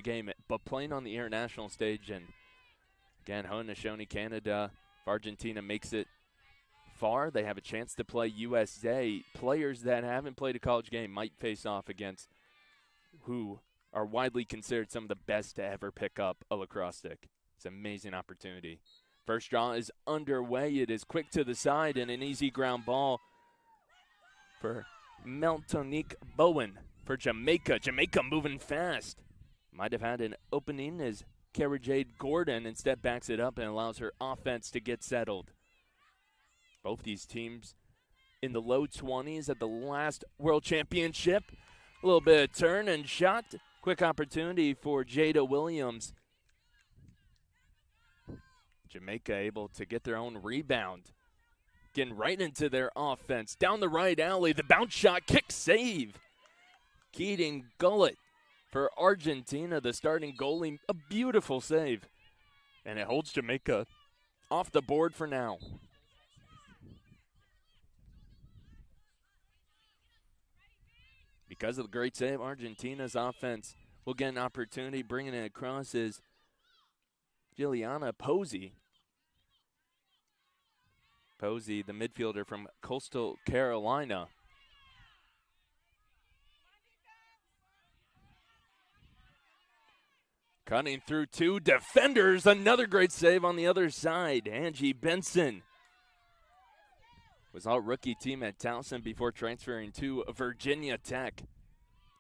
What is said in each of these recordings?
game, but playing on the international stage. And again, Haudenosaunee, Canada, if Argentina makes it far, they have a chance to play USA. Players that haven't played a college game might face off against who are widely considered some of the best to ever pick up a lacrosse stick. It's an amazing opportunity. First draw is underway. It is quick to the side and an easy ground ball for Meltonique Bowen for Jamaica. Jamaica moving fast. Might have had an opening as Cara Jade Gordon instead backs it up and allows her offense to get settled. Both these teams in the low 20s at the last World Championship. A little bit of turn and shot. Quick opportunity for Jada Williams. Jamaica able to get their own rebound. Getting right into their offense. Down the right alley, the bounce shot, kick save. Keating Gullett for Argentina, the starting goalie. A beautiful save. And it holds Jamaica off the board for now. Because of the great save, Argentina's offense will get an opportunity. Bringing it across is Juliana Posey. Posey, the midfielder from Coastal Carolina. Cutting through two defenders. Another great save on the other side. Angie Benson was all rookie team at Towson before transferring to Virginia Tech.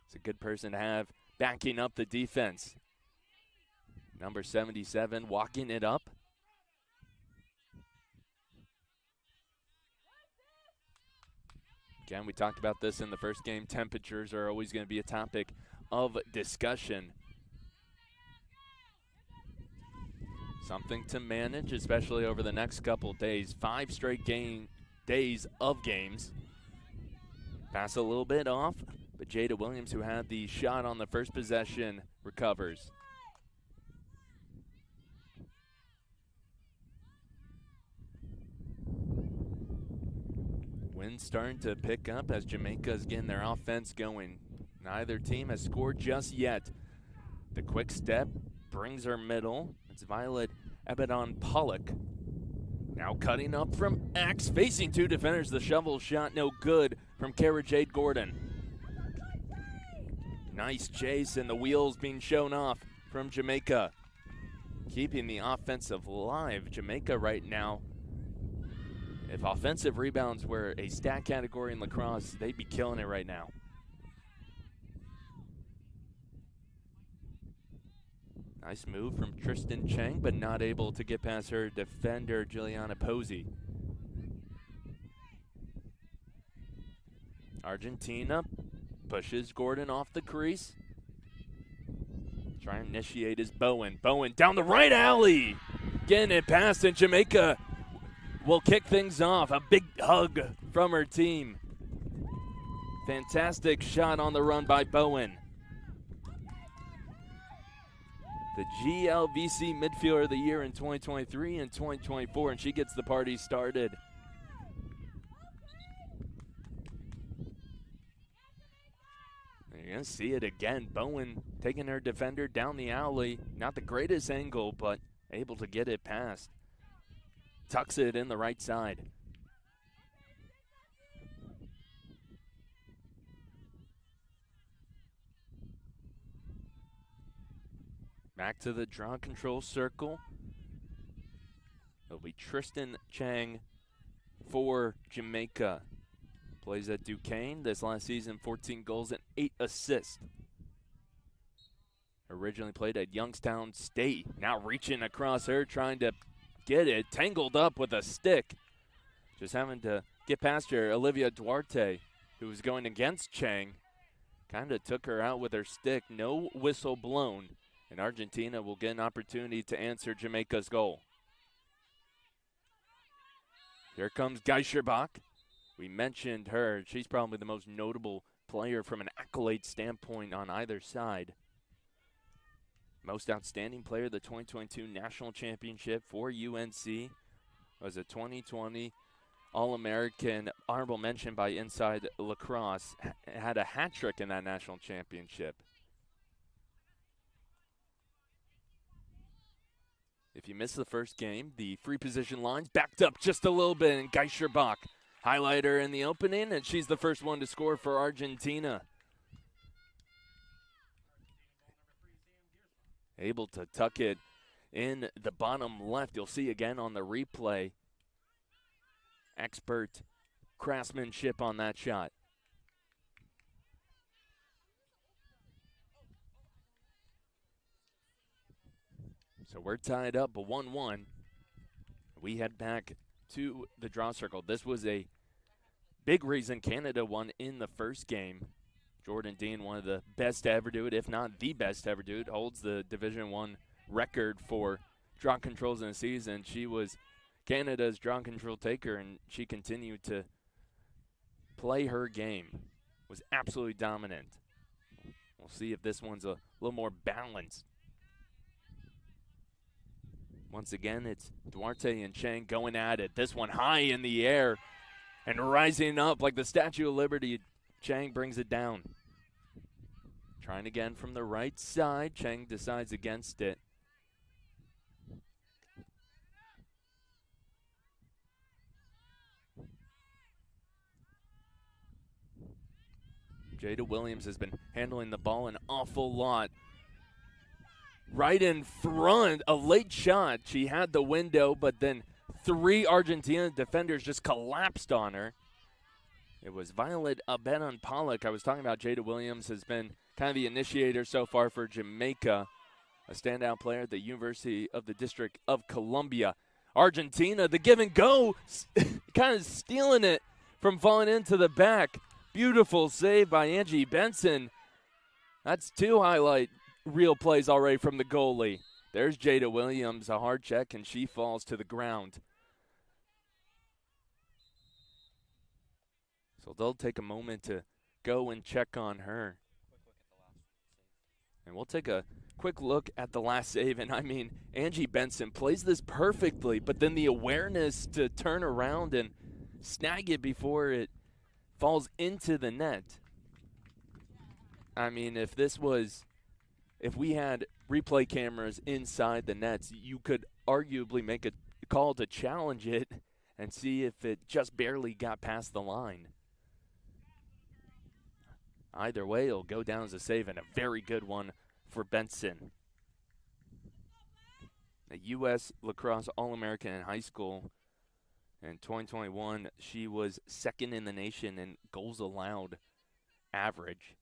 It's a good person to have backing up the defense. Number 77 walking it up. Again, we talked about this in the first game. Temperatures are always going to be a topic of discussion. Something to manage, especially over the next couple days. 5 straight days of games. Pass a little bit off, but Jada Williams, who had the shot on the first possession, recovers. Wind's starting to pick up as Jamaica's getting their offense going. Neither team has scored just yet. The quick step brings her middle. It's Violet Abaddon Pollock. Now cutting up from Axe, facing two defenders. The shovel shot no good from Cara Jade Gordon. Nice chase and the wheels being shown off from Jamaica. Keeping the offensive alive. Jamaica right now, if offensive rebounds were a stat category in lacrosse, they'd be killing it right now. Nice move from Tristan Chang, but not able to get past her defender, Juliana Posey. Argentina pushes Gordon off the crease. Trying to initiate is Bowen. Bowen down the right alley. Getting it past, and Jamaica will kick things off. A big hug from her team. Fantastic shot on the run by Bowen. The GLVC Midfielder of the Year in 2023 and 2024, and she gets the party started. And you're going to see it again. Bowen taking her defender down the alley. Not the greatest angle, but able to get it past. Tucks it in the right side. Back to the draw control circle. It'll be Tristan Chang for Jamaica. Plays at Duquesne this last season, 14 goals and 8 assists. Originally played at Youngstown State. Now reaching across her, trying to get it. Tangled up with a stick. Just having to get past her. Olivia Duarte, who was going against Chang, kind of took her out with her stick. No whistle blown. And Argentina will get an opportunity to answer Jamaica's goal. Here comes Geischerbach. We mentioned her. She's probably the most notable player from an accolade standpoint on either side. Most outstanding player of the 2022 National Championship for UNC. Was a 2020 All-American, honorable mention by Inside Lacrosse. Had a hat trick in that National Championship. you missed the first game, the free position lines backed up just a little bit, and Geisherbach highlight her in the opening, and she's the first one to score for Argentina. Able to tuck it in the bottom left. You'll see again on the replay. Expert craftsmanship on that shot. So we're tied up 1-1. We head back to the draw circle. This was a big reason Canada won in the first game. Jordan Dean, one of the best to ever do it, if not the best to ever do it, holds the Division I record for draw controls in a season. She was Canada's draw control taker, and she continued to play her game. Was absolutely dominant. We'll see if this one's a little more balanced. Once again, it's Duarte and Chang going at it. This one high in the air and rising up like the Statue of Liberty. Chang brings it down. Trying again from the right side. Chang decides against it. Jada Williams has been handling the ball an awful lot. Right in front, a late shot. She had the window, but then 3 Argentina defenders just collapsed on her. It was Violet Abenon-Pollock. I was talking about Jada Williams has been kind of the initiator so far for Jamaica, a standout player at the University of the District of Columbia. Argentina, the give and go, kind of stealing it from falling into the back. Beautiful save by Angie Benson. That's 2 highlight real plays already from the goalie. There's Jada Williams, a hard check, and she falls to the ground. So they'll take a moment to go and check on her. And we'll take a quick look at the last save. And I mean, Angie Benson plays this perfectly, but then the awareness to turn around and snag it before it falls into the net. I mean, if we had replay cameras inside the nets, you could arguably make a call to challenge it and see if it just barely got past the line. Either way, it'll go down as a save, and a very good one for Benson. A U.S. Lacrosse All-American in high school. In 2021, she was second in the nation in goals allowed average.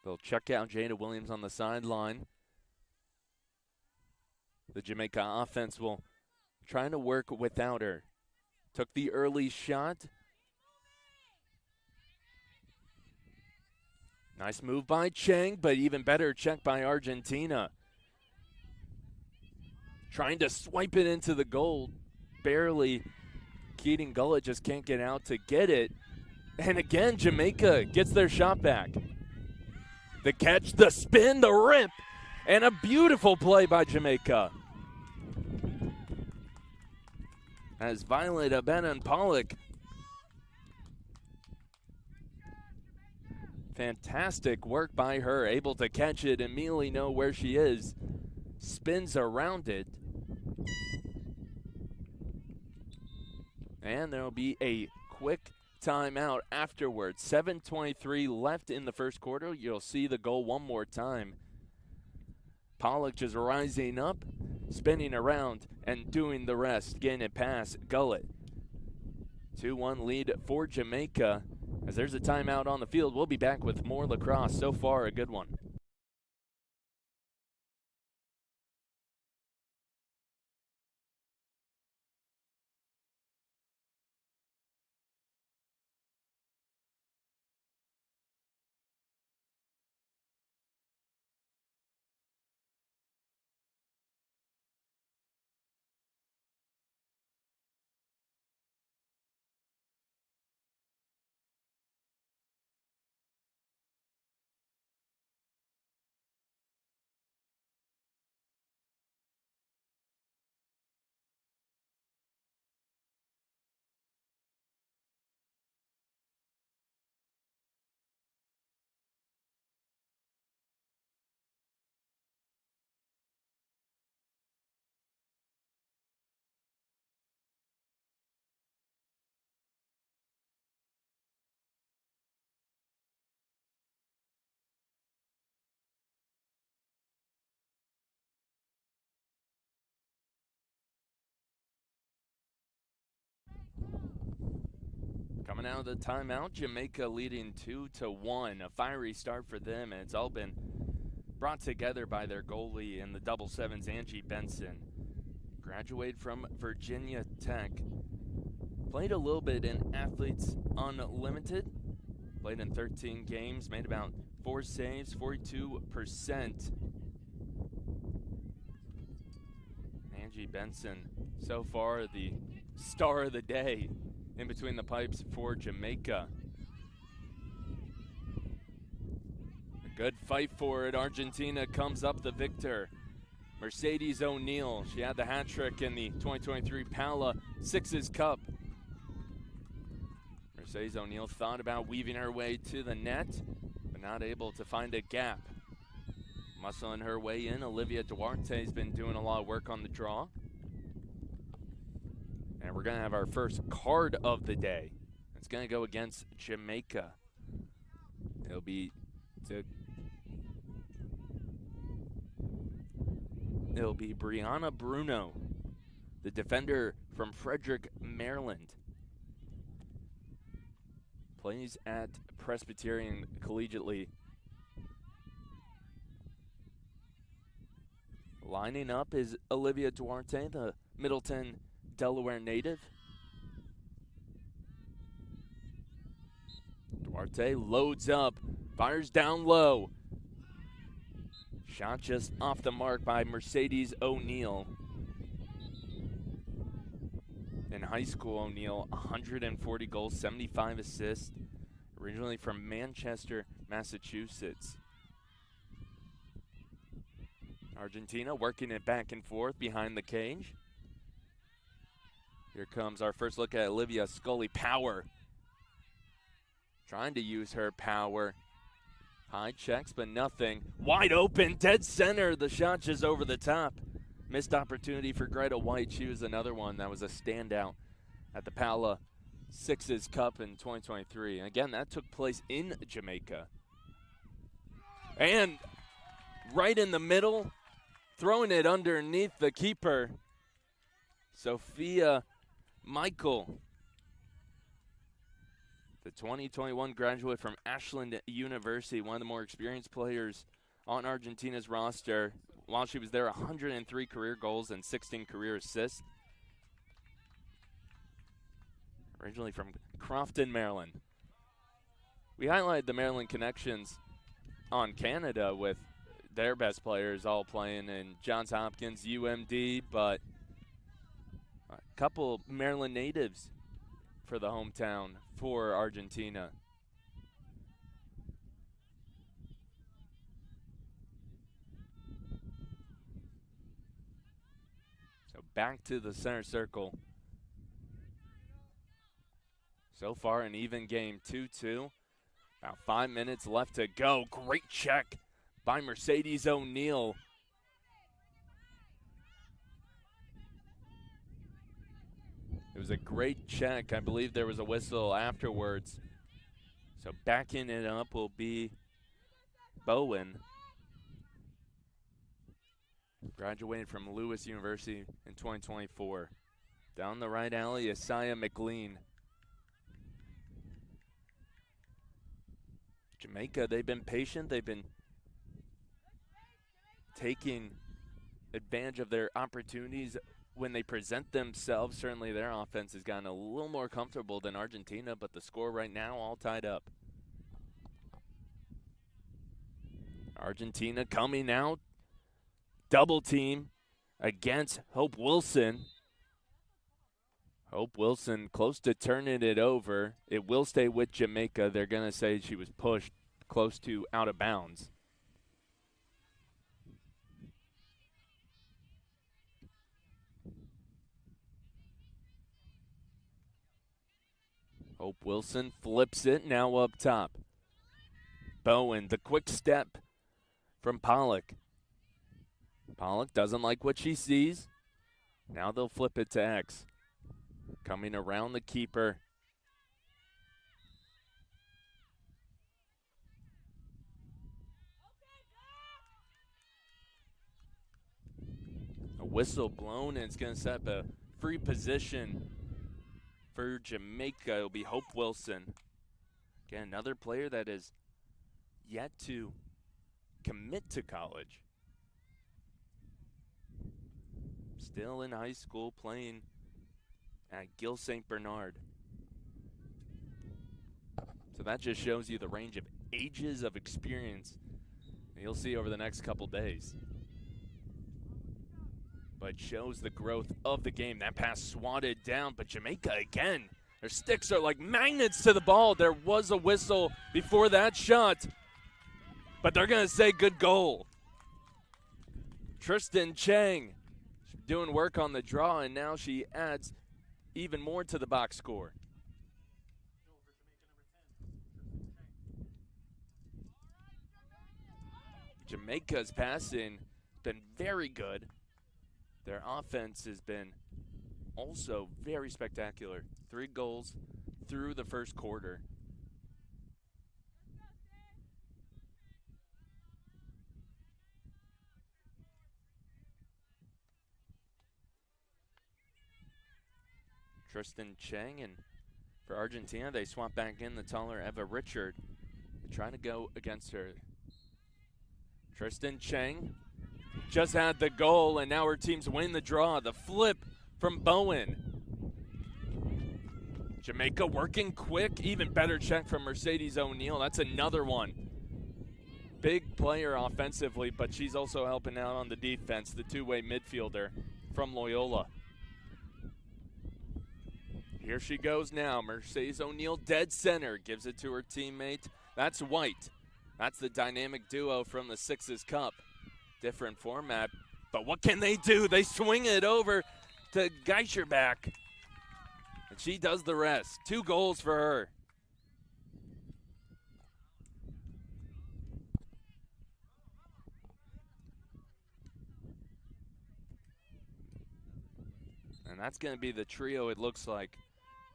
They'll check out Jada Williams on the sideline. The Jamaica offense will trying to work without her. Took the early shot. Nice move by Chang, but even better check by Argentina. Trying to swipe it into the goal. Barely. Keating Gullet just can't get out to get it. And again, Jamaica gets their shot back. The catch, the spin, the rip, and a beautiful play by Jamaica. As Violet Abenon-Pollock. Fantastic work by her, able to catch it, immediately know where she is. Spins around it. And there will be a quick timeout afterwards. 7:23 left in the first quarter. You'll see the goal one more time. Pollock just rising up, spinning around, and doing the rest. Getting it past Gullet. 2-1 lead for Jamaica. As there's a timeout on the field, we'll be back with more lacrosse. So far, a good one. Coming out of the timeout, Jamaica leading 2-1. A fiery start for them, and it's all been brought together by their goalie in the double sevens, Angie Benson. Graduated from Virginia Tech. Played a little bit in Athletes Unlimited. Played in 13 games, made about 4 saves, 42%. Angie Benson, so far the star of the day in between the pipes for Jamaica. A good fight for it. Argentina comes up the victor. Mercedes O'Neal, she had the hat trick in the 2023 Pala Sixes Cup. Mercedes O'Neal thought about weaving her way to the net, but not able to find a gap. Muscling her way in, Olivia Duarte's been doing a lot of work on the draw. And we're going to have our first card of the day. It's going to go against Jamaica. It'll be Brianna Bruno, the defender from Frederick, Maryland. Plays at Presbyterian collegiately. Lining up is Olivia Duarte, the Middleton, Delaware native. Duarte loads up, fires down low. Shot just off the mark by Mercedes O'Neal. In high school, O'Neal, 140 goals, 75 assists. Originally from Manchester, Massachusetts. Argentina working it back and forth behind the cage. Here comes our first look at Olivia Scully. Power. Trying to use her power. High checks, but nothing. Wide open, dead center. The shot just over the top. Missed opportunity for Greta White. She was another one that was a standout at the Pala Sixes Cup in 2023. And again, that took place in Jamaica. And right in the middle, throwing it underneath the keeper, Sophia Michael, the 2021 graduate from Ashland University, one of the more experienced players on Argentina's roster. While she was there, 103 career goals and 16 career assists. Originally from Crofton, Maryland. We highlighted the Maryland connections on Canada with their best players all playing in Johns Hopkins, UMD, but a couple Maryland natives for the hometown for Argentina. So back to the center circle. So far an even game, 2-2. About 5 minutes left to go. Great check by Mercedes O'Neal. It was a great check. I believe there was a whistle afterwards. So backing it up will be Bowen. Graduated from Lewis University in 2024. Down the right alley, Isaiah McLean. Jamaica, they've been patient. They've been taking advantage of their opportunities when they present themselves. Certainly their offense has gotten a little more comfortable than Argentina, but the score right now all tied up. Argentina coming out. Double team against Hope Wilson. Hope Wilson close to turning it over. It will stay with Jamaica. They're going to say she was pushed close to out of bounds. Hope Wilson flips it, now up top. Bowen, the quick step from Pollock. Pollock doesn't like what she sees. Now they'll flip it to X. Coming around the keeper. A whistle blown, and it's going to set up a free position For Jamaica, it'll be Hope Wilson. Again, another player that is yet to commit to college. Still in high school playing at Gill St. Bernard. So that just shows you the range of ages of experience you'll see over the next couple days. But shows the growth of the game. That pass swatted down, but Jamaica again. Their sticks are like magnets to the ball. There was a whistle before that shot, but they're going to say good goal. Tristan Chang doing work on the draw, and now she adds even more to the box score. Jamaica's passing been very good. Their offense has been also very spectacular. 3 goals through the first quarter. Tristan Chang, and for Argentina, they swap back in the taller Eva Richard. They're trying to go against her. Tristan Chang just had the goal, and now her team's winning the draw. The flip from Bowen. Jamaica working quick. Even better check from Mercedes O'Neal. That's another one. Big player offensively, but she's also helping out on the defense, the two-way midfielder from Loyola. Here she goes now. Mercedes O'Neal, dead center, gives it to her teammate. That's White. That's the dynamic duo from the Sixes Cup. Different format, but what can they do? They swing it over to Geischerback, and she does the rest. 2 goals for her. And that's going to be the trio, it looks like.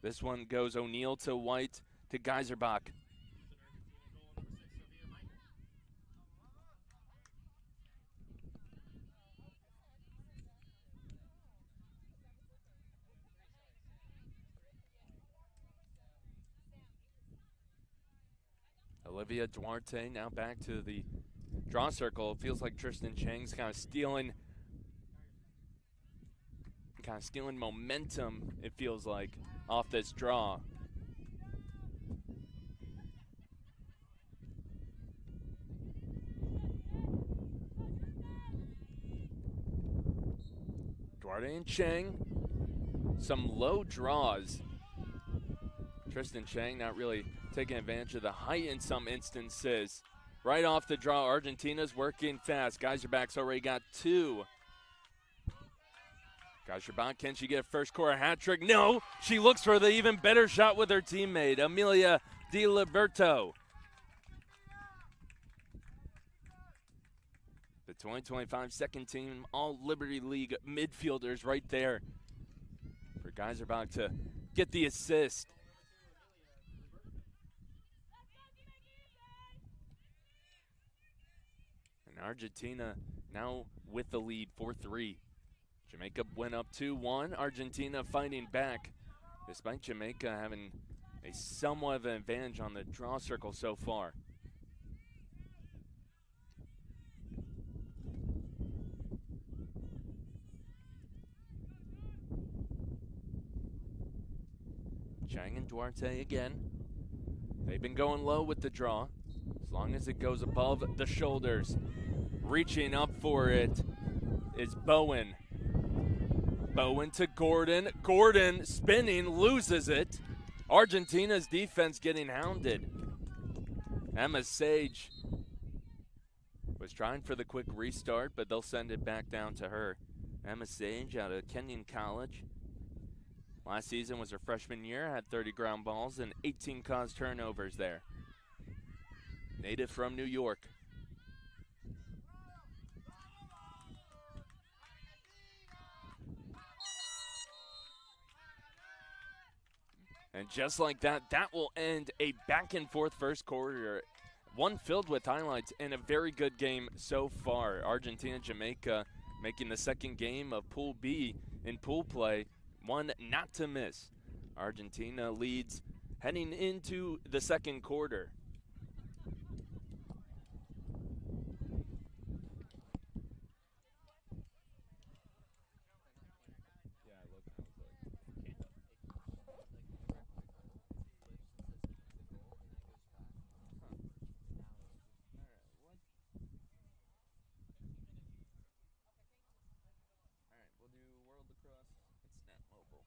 This one goes O'Neal to White to Geiserbach. Olivia Duarte now back to the draw circle. It feels like Tristan Chang's kind of stealing momentum, it feels like, off this draw. Duarte and Chang, some low draws. Tristan Chang not really taking advantage of the height in some instances. Right off the draw, Argentina's working fast. Geiserbach's already got 2. Geiserbach, can she get a first quarter hat trick? No, she looks for the even better shot with her teammate, Amelia Di Liberto. The 2025 second team All Liberty League midfielders right there for Geiserbach to get the assist. And Argentina now with the lead 4-3. Jamaica went up 2-1. Argentina fighting back, despite Jamaica having a somewhat of an advantage on the draw circle so far. Chang and Duarte again. They've been going low with the draw, as long as it goes above the shoulders. Reaching up for it is Bowen. Bowen to Gordon. Gordon spinning, loses it. Argentina's defense getting hounded. Emma Sage was trying for the quick restart, but they'll send it back down to her. Emma Sage out of Kenyon College. Last season was her freshman year, had 30 ground balls and 18 caused turnovers there. Native from New York. And just like that, that will end a back-and-forth first quarter. One filled with highlights and a very good game so far. Argentina, Jamaica making the second game of Pool B in pool play. One not to miss. Argentina leads heading into the second quarter. We'll do World Lacrosse and Snap Mobile.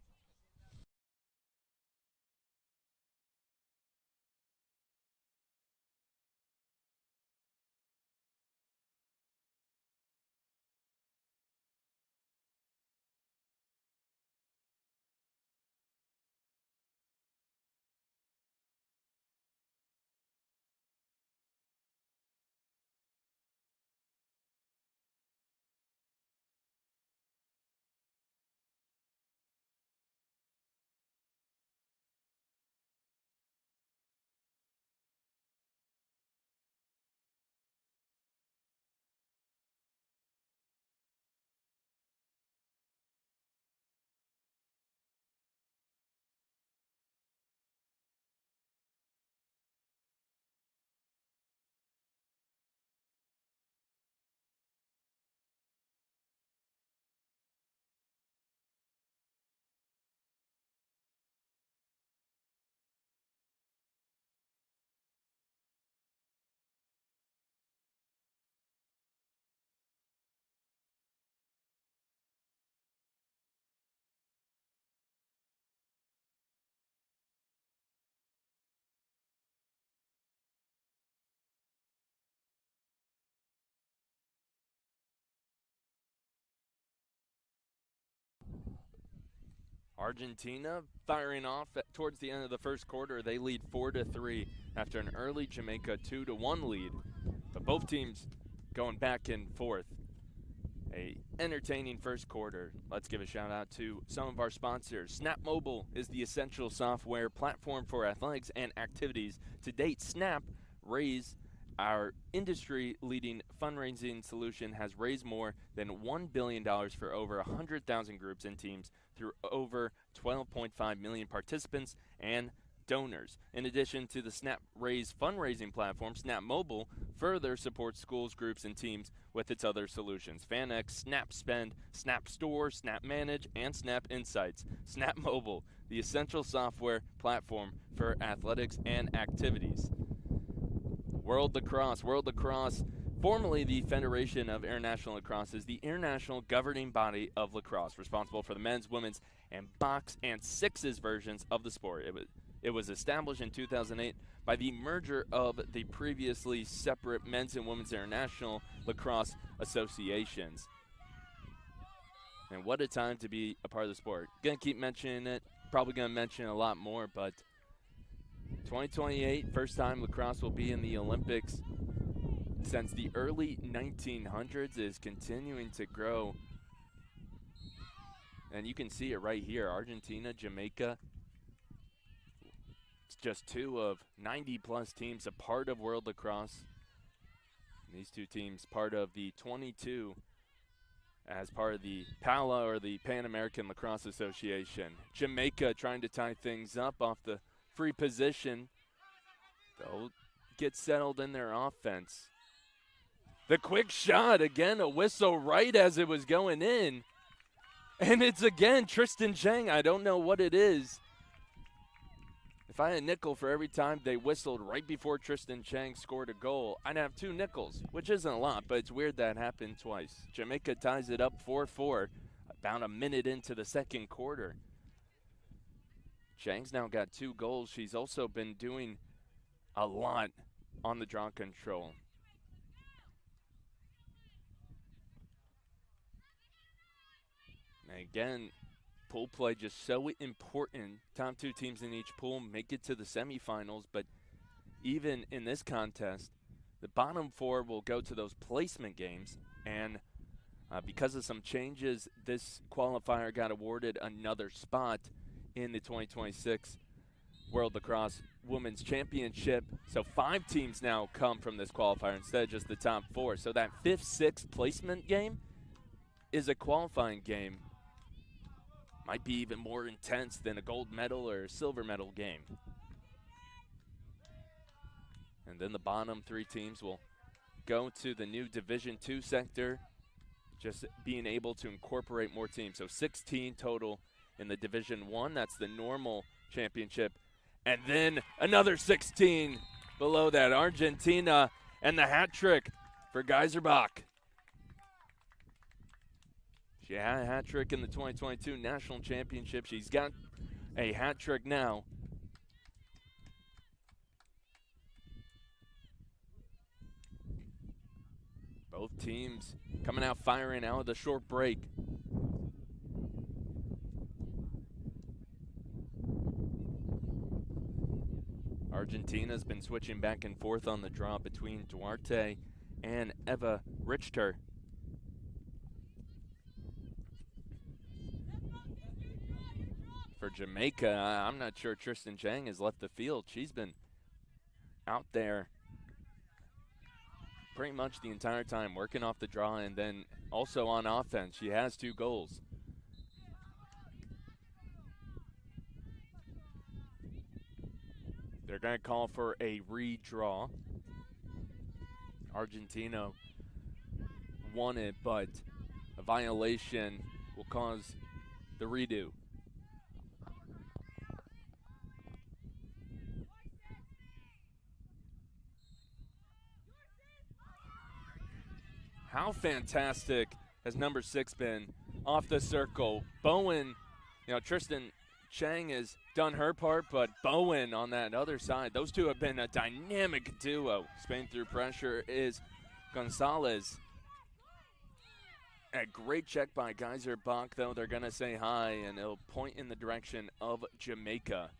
Argentina firing off towards the end of the first quarter. They lead 4-3 after an early Jamaica 2-1 lead. But both teams going back and forth. A entertaining first quarter. Let's give a shout out to some of our sponsors. Snap Mobile is the essential software platform for athletics and activities. To date, Snap raised our industry-leading fundraising solution has raised more than $1 billion for over 100,000 groups and teams through over 12.5 million participants and donors. In addition to the Snap Raise fundraising platform, Snap Mobile further supports schools, groups, and teams with its other solutions. FanX, Snap Spend, Snap Store, Snap Manage, and Snap Insights. Snap Mobile, the essential software platform for athletics and activities. World Lacrosse, formerly the Federation of International Lacrosse, is the international governing body of lacrosse, responsible for the men's, women's, and box and sixes versions of the sport. It was established in 2008 by the merger of the previously separate men's and women's international lacrosse associations. And what a time to be a part of the sport. Gonna keep mentioning it, probably gonna mention a lot more, but 2028, first time lacrosse will be in the Olympics since the early 1900s, is continuing to grow. And you can see it right here. Argentina, Jamaica, it's just two of 90-plus teams a part of World Lacrosse. And these two teams part of the 22 as part of the PALA, or the Pan American Lacrosse Association. Jamaica trying to tie things up off the free position. They'll get settled in their offense. The quick shot, again, a whistle right as it was going in. And it's again Tristan Chang. I don't know what it is. If I had a nickel for every time they whistled right before Tristan Chang scored a goal, I'd have 2 nickels, which isn't a lot, but it's weird that happened twice. Jamaica ties it up 4-4, about a minute into the second quarter. Chang's now got 2 goals. She's also been doing a lot on the draw control. And again, pool play just so important. Top 2 teams in each pool make it to the semifinals, but even in this contest, the bottom 4 will go to those placement games, and because of some changes, this qualifier got awarded another spot in the 2026 World Lacrosse Women's Championship. So 5 teams now come from this qualifier instead of just the top 4. So that 5th, 6th placement game is a qualifying game. might be even more intense than a gold medal or a silver medal game. And then the bottom 3 teams will go to the new Division II sector, just being able to incorporate more teams. So 16 total in the Division I. That's the normal championship. And then another 16 below that. Argentina and the hat trick for Geiserbach. She had a hat trick in the 2022 National Championship. She's got a hat trick now. Both teams coming out firing out of the short break. Argentina's been switching back and forth on the draw between Duarte and Eva Richter. For Jamaica, I'm not sure Tristan Chang has left the field. She's been out there pretty much the entire time, working off the draw and then also on offense. She has 2 goals. They're going to call for a redraw. Argentina won it, but a violation will cause the redo. How fantastic has number 6 been off the circle? Bowen, Tristan Chang has done her part, but Bowen on that other side, those two have been a dynamic duo. Spain through pressure is Gonzalez. A great check by Geiserbach, though. They're going to say hi, and it'll point in the direction of Jamaica.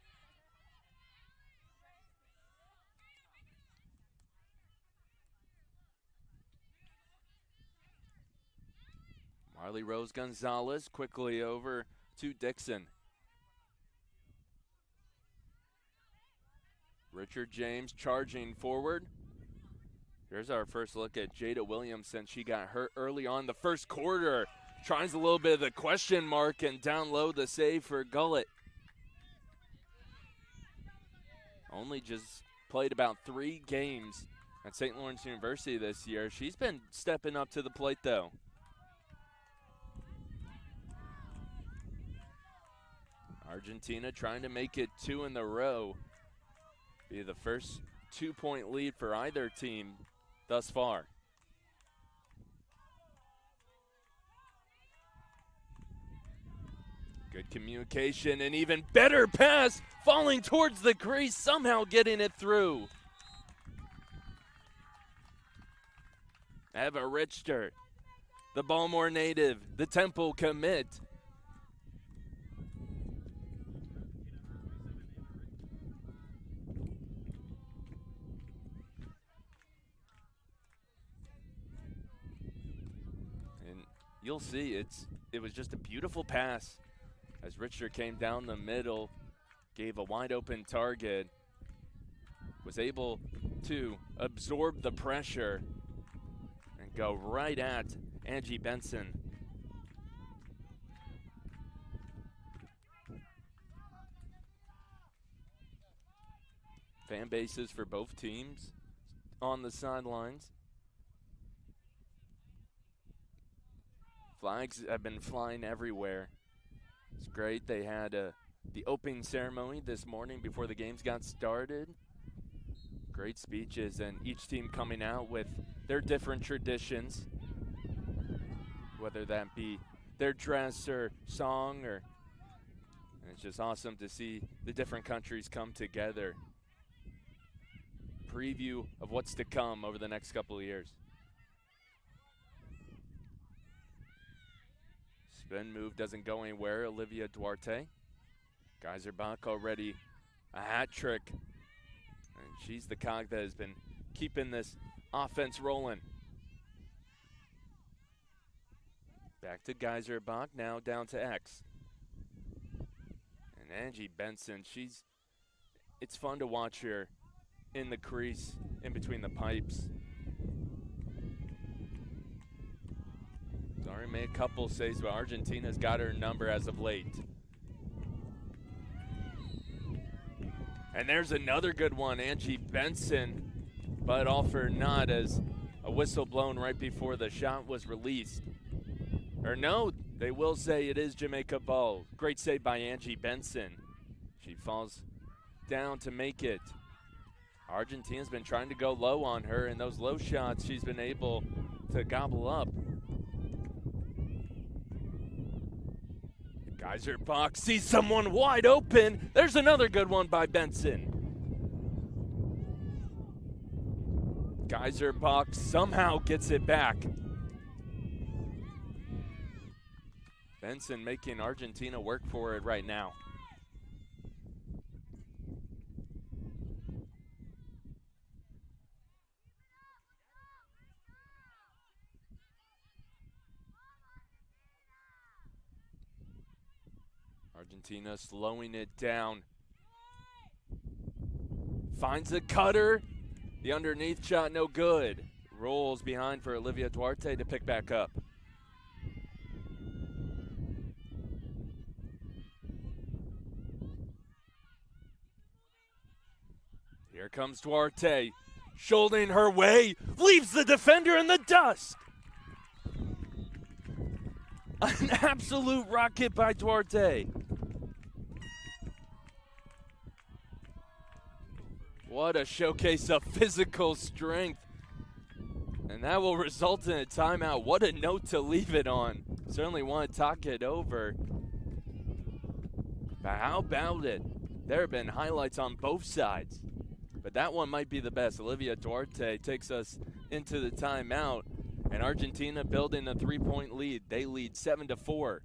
Marley Rose Gonzalez quickly over to Dixon. Richard James charging forward. Here's our first look at Jada Williamson. She got hurt early on the first quarter. Tries a little bit of the question mark, and down low the save for Gullett. Only just played about 3 games at St. Lawrence University this year. She's been stepping up to the plate, though. Argentina trying to make it 2 in a row. Be the first 2-point lead for either team thus far. Good communication, and even better pass, falling towards the crease, somehow getting it through. Eva Richter, the Baltimore native, the Temple commit. You'll see it was just a beautiful pass as Richter came down the middle, gave a wide open target, was able to absorb the pressure and go right at Angie Benson. Fan bases for both teams on the sidelines. Flags have been flying everywhere. It's great. They had the opening ceremony this morning before the games got started. Great speeches, and each team coming out with their different traditions, whether that be their dress or song, and it's just awesome to see the different countries come together. Preview of what's to come over the next couple of years. Spin move doesn't go anywhere. Olivia Duarte. Geiserbach already a hat trick. And she's the cog that has been keeping this offense rolling. Back to Geiserbach, now down to X. And Angie Benson, it's fun to watch her in the crease, in between the pipes. Already made a couple saves, but Argentina's got her number as of late. And there's another good one, Angie Benson, but all for naught as a whistle blown right before the shot was released. Or no, they will say it is Jamaica ball. Great save by Angie Benson. She falls down to make it. Argentina's been trying to go low on her, and those low shots she's been able to gobble up. Geyser box sees someone wide open. There's another good one by Benson. Geyser box somehow gets it back. Benson making Argentina work for it right now. Argentina slowing it down. Finds a cutter. The underneath shot no good. Rolls behind for Olivia Duarte to pick back up. Here comes Duarte. Shouldering her way. Leaves the defender in the dust. An absolute rocket by Duarte. What a showcase of physical strength. And that will result in a timeout. What a note to leave it on. Certainly want to talk it over. But how about it? There have been highlights on both sides. But that one might be the best. Olivia Duarte takes us into the timeout. And Argentina building a 3-point lead. They lead 7-4.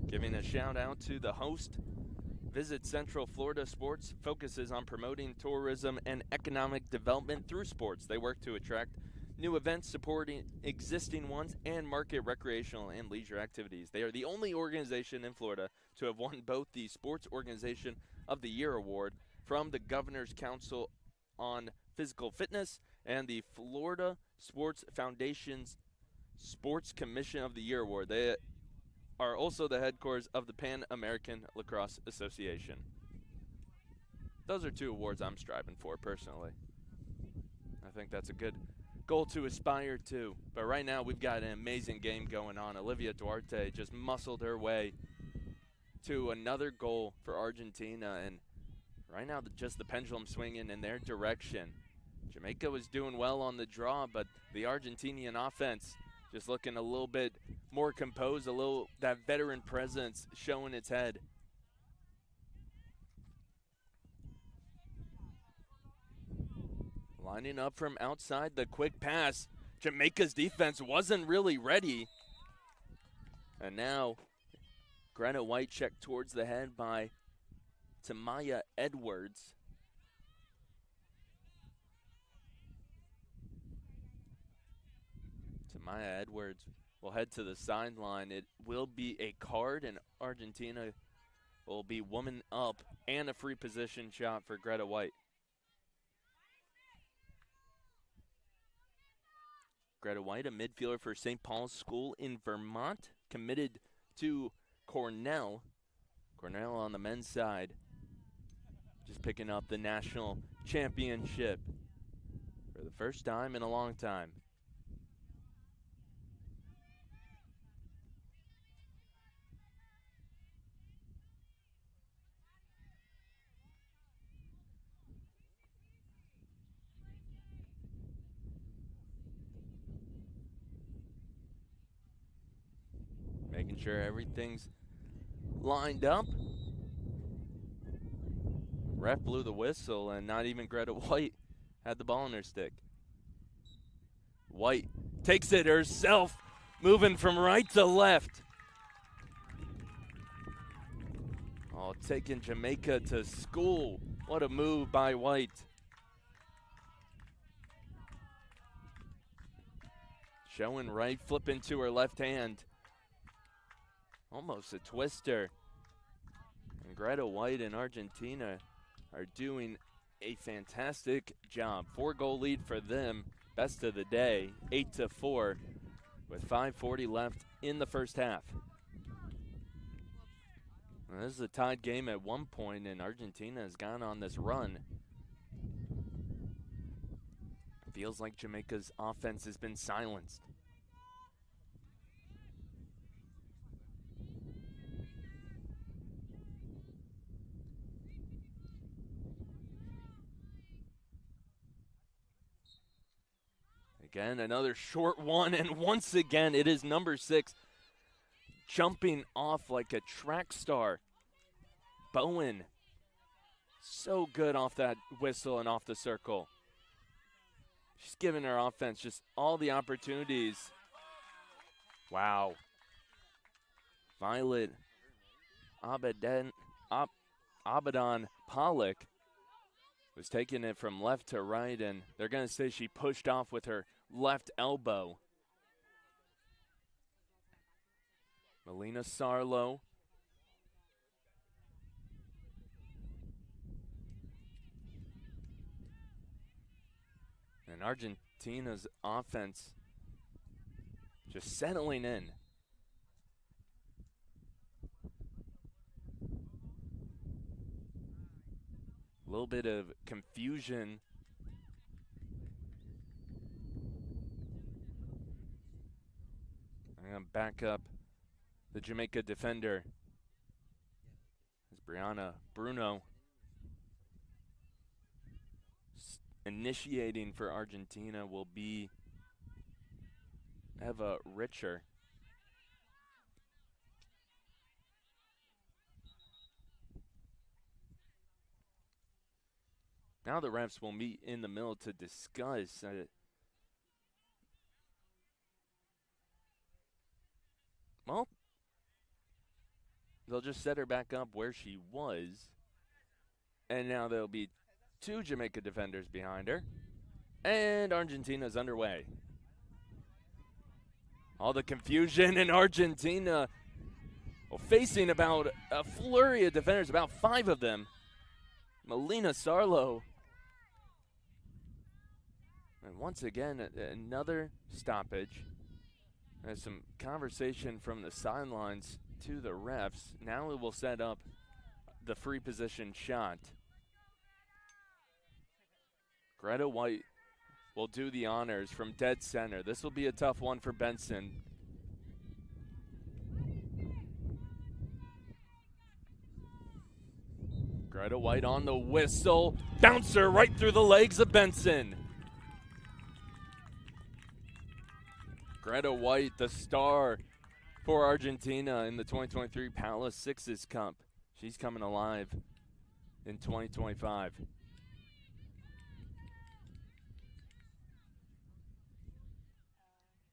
Giving a shout out to the host. Visit Central Florida Sports focuses on promoting tourism and economic development through sports. They work to attract new events, supporting existing ones, and market recreational and leisure activities. They are the only organization in Florida to have won both the Sports Organization of the Year award from the Governor's Council on Physical Fitness and the Florida Sports Foundation's Sports Commission of the Year award. They are also the headquarters of the Pan American Lacrosse Association. Those are two awards I'm striving for personally. I think that's a good goal to aspire to. But right now we've got an amazing game going on. Olivia Duarte just muscled her way to another goal for Argentina. And right now just the pendulum swinging in their direction. Jamaica was doing well on the draw, but the Argentinian offense just looking a little bit more composed, a little that veteran presence showing its head. Lining up from outside, the quick pass. Jamaica's defense wasn't really ready. And now, Greta White checked towards the head by to Maya Edwards. Maya Edwards will head to the sideline. It will be a card, and Argentina will be woman up and a free position shot for Greta White. Greta White, a midfielder for St. Paul's School in Vermont, committed to Cornell. Cornell on the men's side, just picking up the national championship for the first time in a long time. Making sure everything's lined up. Ref blew the whistle, and not even Greta White had the ball in her stick. White takes it herself, moving from right to left. Oh, taking Jamaica to school. What a move by White. Showing right, flipping to her left hand. Almost a twister. And Greta White and Argentina are doing a fantastic job. 4-goal lead for them. Best of the day, 8-4, with 5:40 left in the first half. Now, this is a tied game at one point, and Argentina has gone on this run. Feels like Jamaica's offense has been silenced. Again, another short one, and once again, it is number 6 jumping off like a track star. Bowen, so good off that whistle and off the circle. She's giving her offense just all the opportunities. Wow. Violet Abadan Pollock was taking it from left to right, and they're going to say she pushed off with her left elbow. Melina Sarlo. And Argentina's offense just settling in. A little bit of confusion. I'm going to back up the Jamaica defender. As Brianna Bruno initiating for Argentina will be Eva Richer. Now the refs will meet in the middle to discuss. Well, they'll just set her back up where she was. And now there'll be 2 Jamaica defenders behind her. And Argentina's underway. All the confusion in Argentina. Well, facing about a flurry of defenders, about 5 of them. Melina Sarlo. And once again, another stoppage. There's some conversation from the sidelines to the refs. Now it will set up the free position shot. Greta White will do the honors from dead center. This will be a tough one for Benson. Greta White on the whistle. Bouncer right through the legs of Benson. Greta White, the star for Argentina in the 2023 Palace Sixes Cup. She's coming alive in 2025.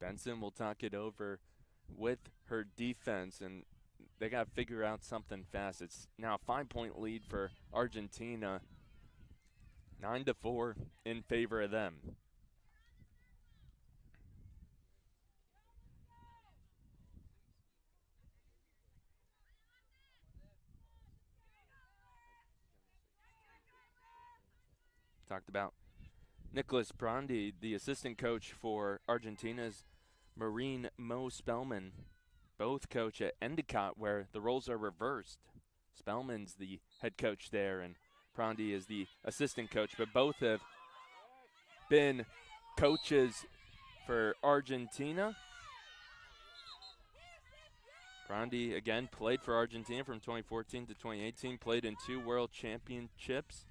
Benson will talk it over with her defense, and they got to figure out something fast. It's now a 5-point lead for Argentina, 9-4 in favor of them. Talked about Nicholas Brandi, the assistant coach for Argentina's Marine Mo Spellman. Both coach at Endicott, where the roles are reversed. Spellman's the head coach there, and Brandi is the assistant coach, but both have been coaches for Argentina. Brandi, again, played for Argentina from 2014 to 2018, played in 2 world championships.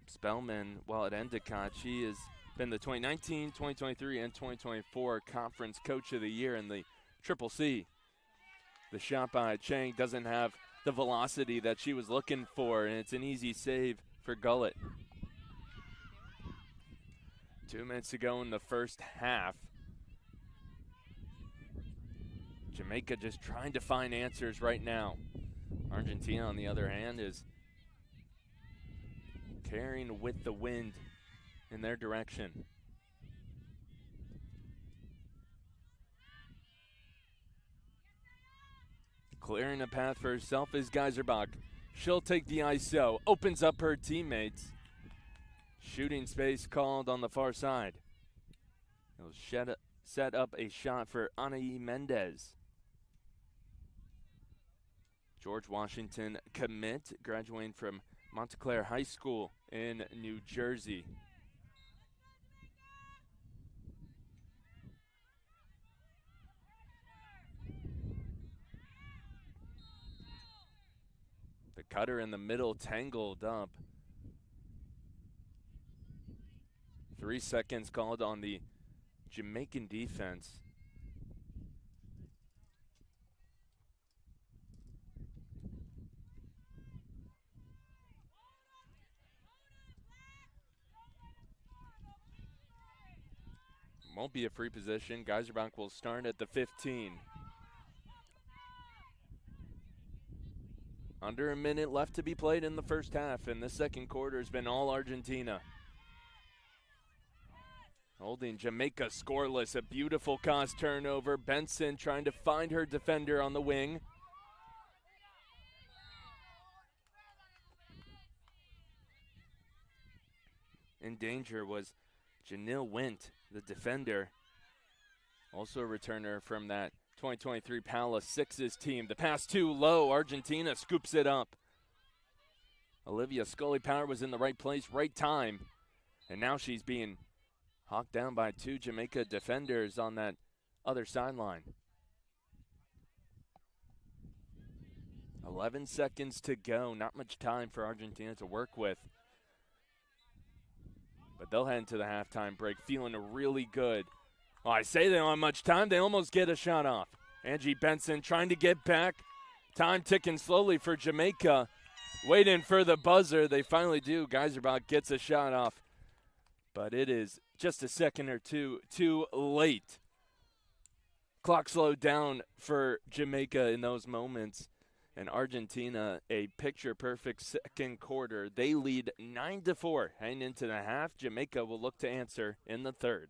Spellman, while at Endicott, she has been the 2019, 2023, and 2024 Conference Coach of the Year in the Triple C. The shot by Chang doesn't have the velocity that she was looking for, and it's an easy save for Gullett. 2 minutes to go in the first half. Jamaica just trying to find answers right now. Argentina, on the other hand, is carrying with the wind in their direction. Clearing a path for herself is Geiserbach. She'll take the ISO, opens up her teammates. Shooting space called on the far side. He'll set up a shot for Anaí Mendez. George Washington commit, graduating from Montclair High School in New Jersey. The cutter in the middle tangled up. 3 seconds called on the Jamaican defense. Won't be a free position. Geiserbach will start at the 15. Under a minute left to be played in the first half, and the second quarter has been all Argentina. Holding Jamaica scoreless, a beautiful cost turnover. Benson trying to find her defender on the wing. In danger was Janelle Wint, the defender. Also a returner from that 2023 Palace Sixes team. The pass too low. Argentina scoops it up. Olivia Scully-Power was in the right place, right time. And now she's being hawked down by 2 Jamaica defenders on that other sideline. 11 seconds to go. Not much time for Argentina to work with. But they'll head into the halftime break feeling really good. Well, I say they don't have much time. They almost get a shot off. Angie Benson trying to get back. Time ticking slowly for Jamaica. Waiting for the buzzer. They finally do. Geiserbach gets a shot off. But it is just a second or two too late. Clock slowed down for Jamaica in those moments. And Argentina, a picture-perfect second quarter. They lead 9-4 heading into the half. Jamaica will look to answer in the third.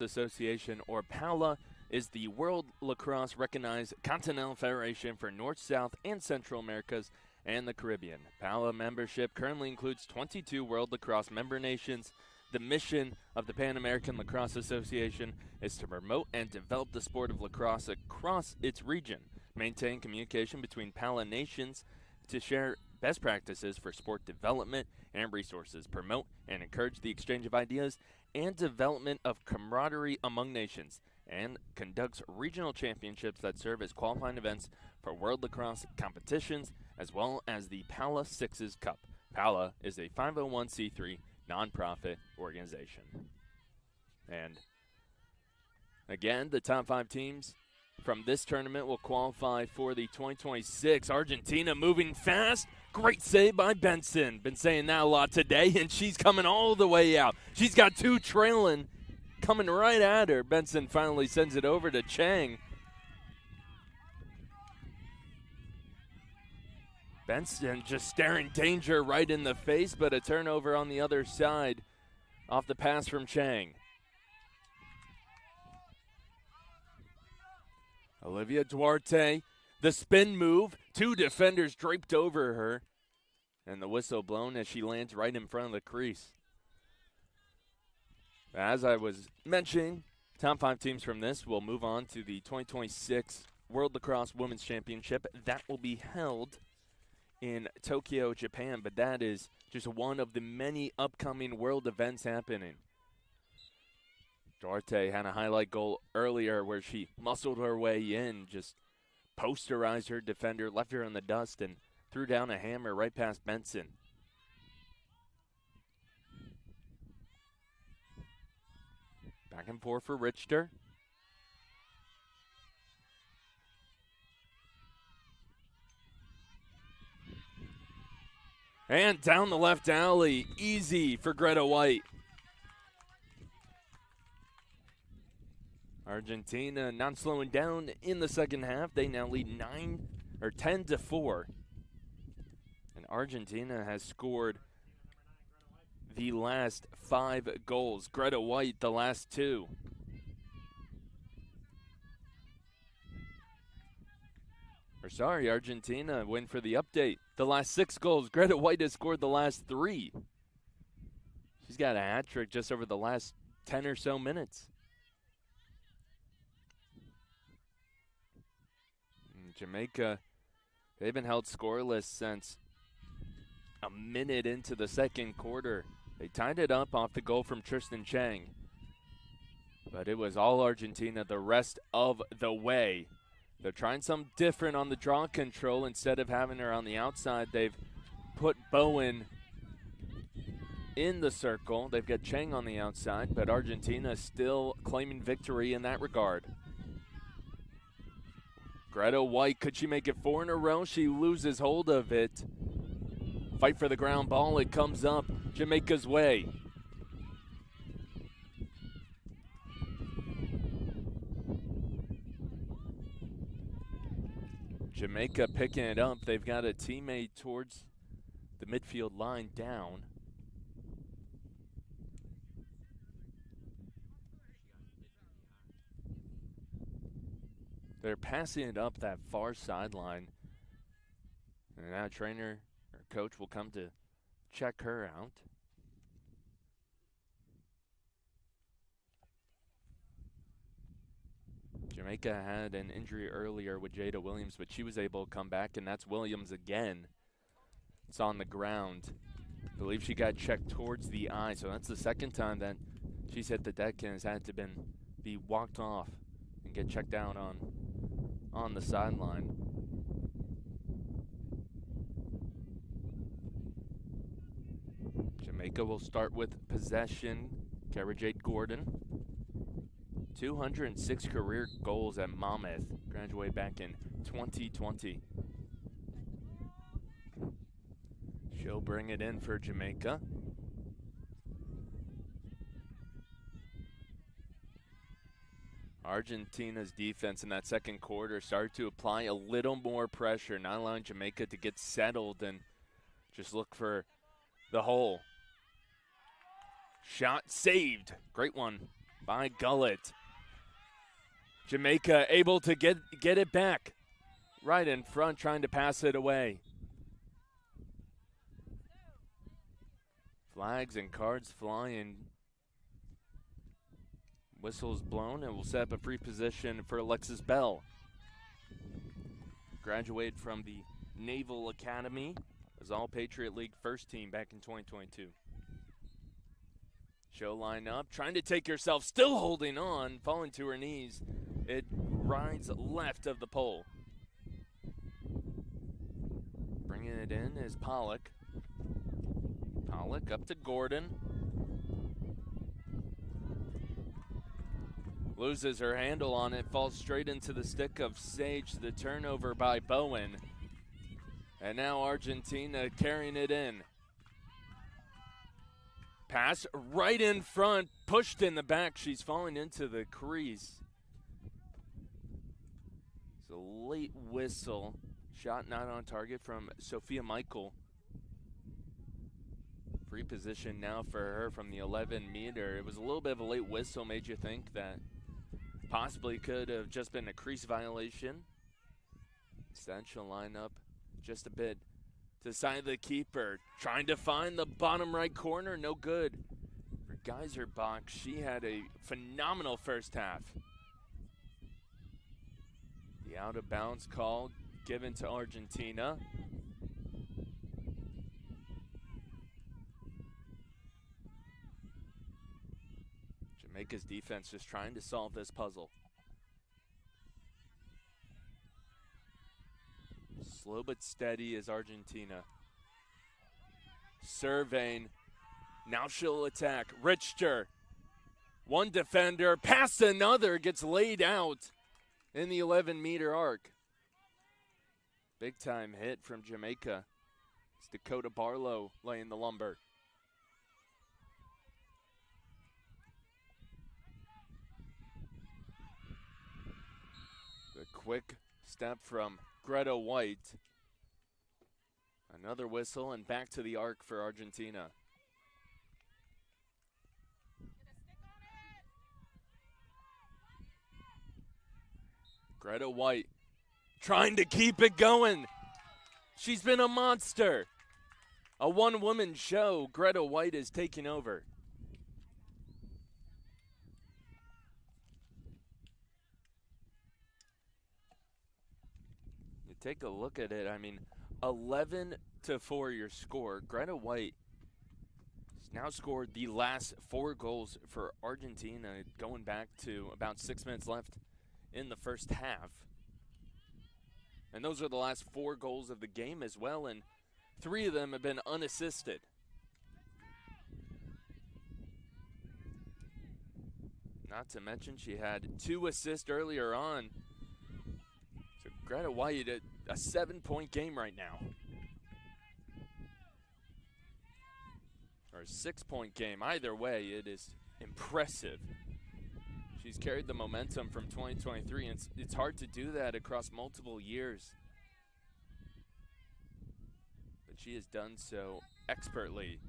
Association, or PALA, is the World Lacrosse Recognized Continental Federation for North, South, and Central Americas and the Caribbean. PALA membership currently includes 22 World Lacrosse member nations. The mission of the Pan American Lacrosse Association is to promote and develop the sport of lacrosse across its region, maintain communication between PALA nations to share best practices for sport development and resources, promote and encourage the exchange of ideas and development of camaraderie among nations, and conducts regional championships that serve as qualifying events for World Lacrosse competitions, as well as the PALA Sixes Cup. PALA is a 501c3 nonprofit organization. And again, the top 5 teams from this tournament will qualify for the 2026. Argentina moving fast. Great save by Benson. Been saying that a lot today, and she's coming all the way out. She's got 2 trailing, coming right at her. Benson finally sends it over to Chang. Benson just staring danger right in the face, but a turnover on the other side off the pass from Chang. Olivia Duarte, the spin move, 2 defenders draped over her, and the whistle blown as she lands right in front of the crease. As I was mentioning, top 5 teams from this will move on to the 2026 World Lacrosse Women's Championship. That will be held in Tokyo, Japan, but that is just one of the many upcoming world events happening. Duarte had a highlight goal earlier where she muscled her way in, just posterized her defender, left her in the dust, and threw down a hammer right past Benson. Back and forth for Richter. And down the left alley, easy for Greta White. Argentina not slowing down in the second half. They now lead 10-4. And Argentina has scored the last 5 goals. Greta White the last 2. Argentina win for the update. The last 6 goals. Greta White has scored the last 3. She's got a hat trick just over the last 10 or so minutes. Jamaica, they've been held scoreless since a minute into the second quarter. They tied it up off the goal from Tristan Chang. But it was all Argentina the rest of the way. They're trying something different on the draw control. Instead of having her on the outside, they've put Bowen in the circle. They've got Chang on the outside, but Argentina still claiming victory in that regard. Greta White, could she make it 4 in a row? She loses hold of it. Fight for the ground ball. It comes up Jamaica's way. Jamaica picking it up. They've got a teammate towards the midfield line down. They're passing it up that far sideline. And now trainer or coach will come to check her out. Jamaica had an injury earlier with Jada Williams, but she was able to come back, and that's Williams again. It's on the ground. I believe she got checked towards the eye, so that's the second time that she's hit the deck and has had to be walked off and get checked out on the sideline. Jamaica will start with possession. Cara-Jade Gordon. 206 career goals at Monmouth. Graduated back in 2020. She'll bring it in for Jamaica. Argentina's defense in that second quarter started to apply a little more pressure, not allowing Jamaica to get settled and just look for the hole. Shot saved. Great one by Gullett. Jamaica able to get it back. Right in front, trying to pass it away. Flags and cards flying. Whistles blown, and we'll set up a free position for Alexis Bell. Graduated from the Naval Academy as All-Patriot League first team back in 2022. She'll line up, trying to take herself, still holding on, falling to her knees. It rides left of the pole. Bringing it in is Pollock. Pollock up to Gordon. Loses her handle on it, falls straight into the stick of Sage. The turnover by Bowen. And now Argentina carrying it in. Pass right in front, pushed in the back. She's falling into the crease. It's a late whistle. Shot not on target from Sophia Michael. Free position now for her from the 11-meter. It was a little bit of a late whistle, made you think that possibly could have just been a crease violation. Instead, she'll line up just a bit to the side of the keeper. Trying to find the bottom right corner, no good. For Geiserbach, she had a phenomenal first half. The out-of-bounds call given to Argentina. Jamaica's defense just trying to solve this puzzle. Slow but steady is Argentina. Surveying. Now she'll attack. Richter. One defender, past another, gets laid out in the 11-meter arc. Big time hit from Jamaica. It's Dakota Barlow laying the lumber. The quick step from Greta White. Another whistle and back to the arc for Argentina. Greta White trying to keep it going. She's been a monster. A one-woman show. Greta White is taking over. You take a look at it. I mean, 11-4 your score. Greta White has now scored the last 4 goals for Argentina, going back to about 6 minutes left in the first half. And those are the last 4 goals of the game as well, and 3 of them have been unassisted. Not to mention she had 2 assists earlier on. So Greta White, a 7-point game right now. Or a 6-point game. Either way, it is impressive. She's carried the momentum from 2023, and it's hard to do that across multiple years. But she has done so expertly.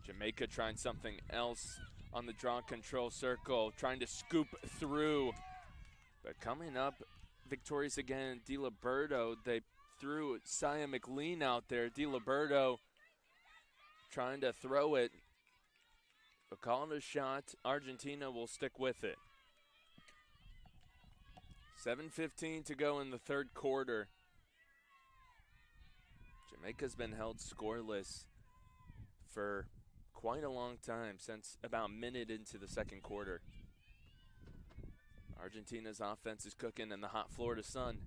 Jamaica trying something else on the draw control circle, trying to scoop through. But coming up victorious again, DiLiberto. They threw Saya McLean out there. DiLiberto trying to throw it. But calling a shot, Argentina will stick with it. 7:15 to go in the third quarter. Jamaica's been held scoreless for quite a long time, since about a minute into the second quarter. Argentina's offense is cooking in the hot Florida sun.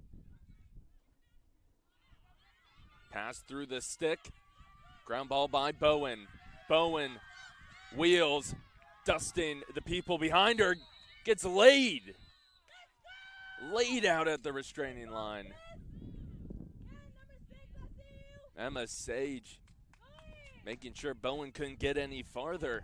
Pass through the stick. Ground ball by Bowen. Bowen wheels, dusting the people behind her, gets laid out at the restraining line. Emma Sage making sure Bowen couldn't get any farther.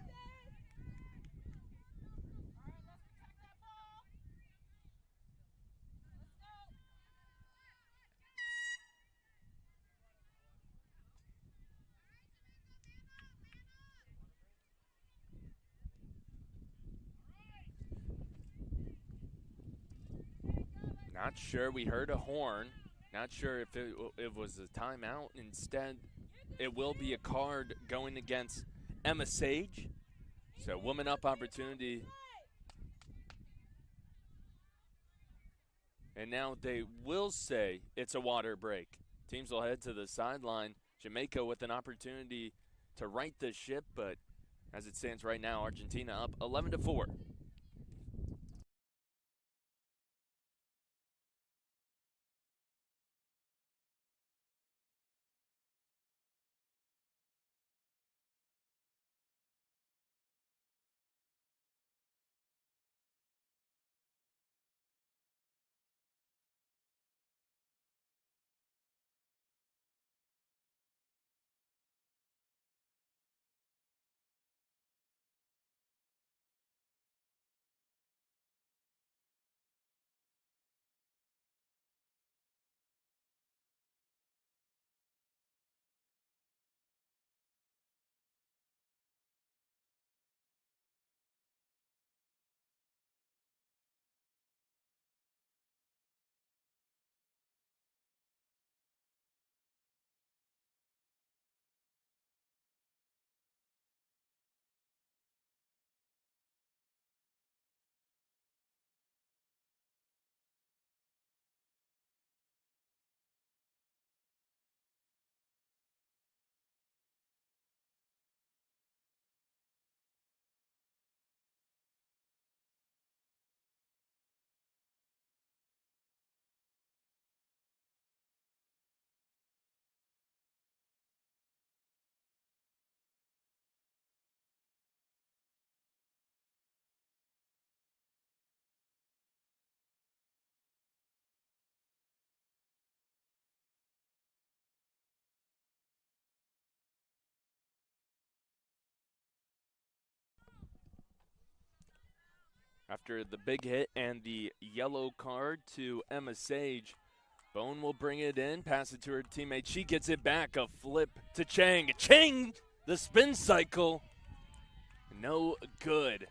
Not sure. We heard a horn. Not sure if it was a timeout. Instead, it will be a card going against Emma Sage. So woman up opportunity. And now they will say it's a water break. Teams will head to the sideline. Jamaica with an opportunity to right the ship, but as it stands right now, Argentina up 11-4. After the big hit and the yellow card to Emma Sage, Bone will bring it in, pass it to her teammate. She gets it back, a flip to Chang. Chang, the spin cycle, no good.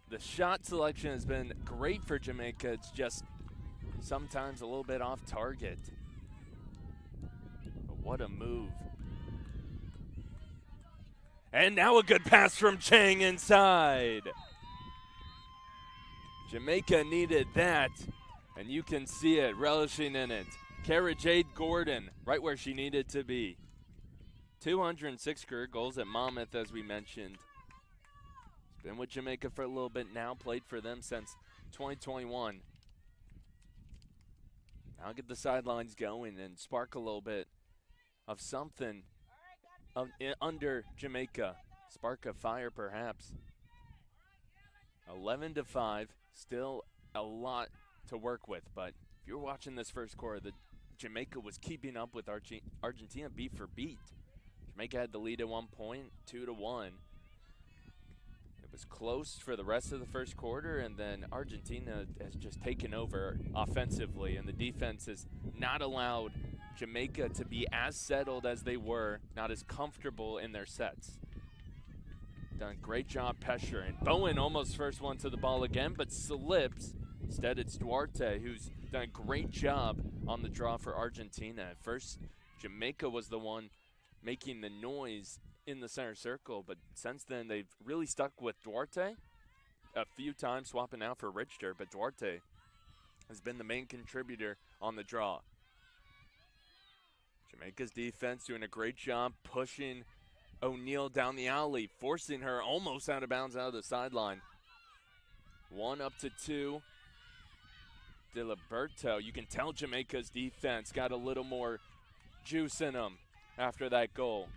The shot selection has been great for Jamaica. It's just sometimes a little bit off target. But what a move. And now a good pass from Chang inside. Jamaica needed that, and you can see it, relishing in it. Kara Jade Gordon, right where she needed to be. 206 career goals at Monmouth, as we mentioned. She's been with Jamaica for a little bit now, played for them since 2021. Now get the sidelines going and spark a little bit of something under Jamaica. Spark a fire, perhaps. 11-5. Still a lot to work with, but if you're watching this first quarter, Jamaica was keeping up with Argentina beat for beat. Jamaica had the lead at one point, 2-1. It was close for the rest of the first quarter, and then Argentina has just taken over offensively, and the defense has not allowed Jamaica to be as settled as they were, not as comfortable in their sets. Done a great job pressuring. Bowen almost first one to the ball again, but slips. Instead, it's Duarte, who's done a great job on the draw for Argentina. At first, Jamaica was the one making the noise in the center circle, but since then, they've really stuck with Duarte. A few times swapping out for Richter, but Duarte has been the main contributor on the draw. Jamaica's defense doing a great job pushing O'Neal down the alley, forcing her almost out of bounds out of the sideline. 1-2. DiLiberto, you can tell Jamaica's defense got a little more juice in them after that goal.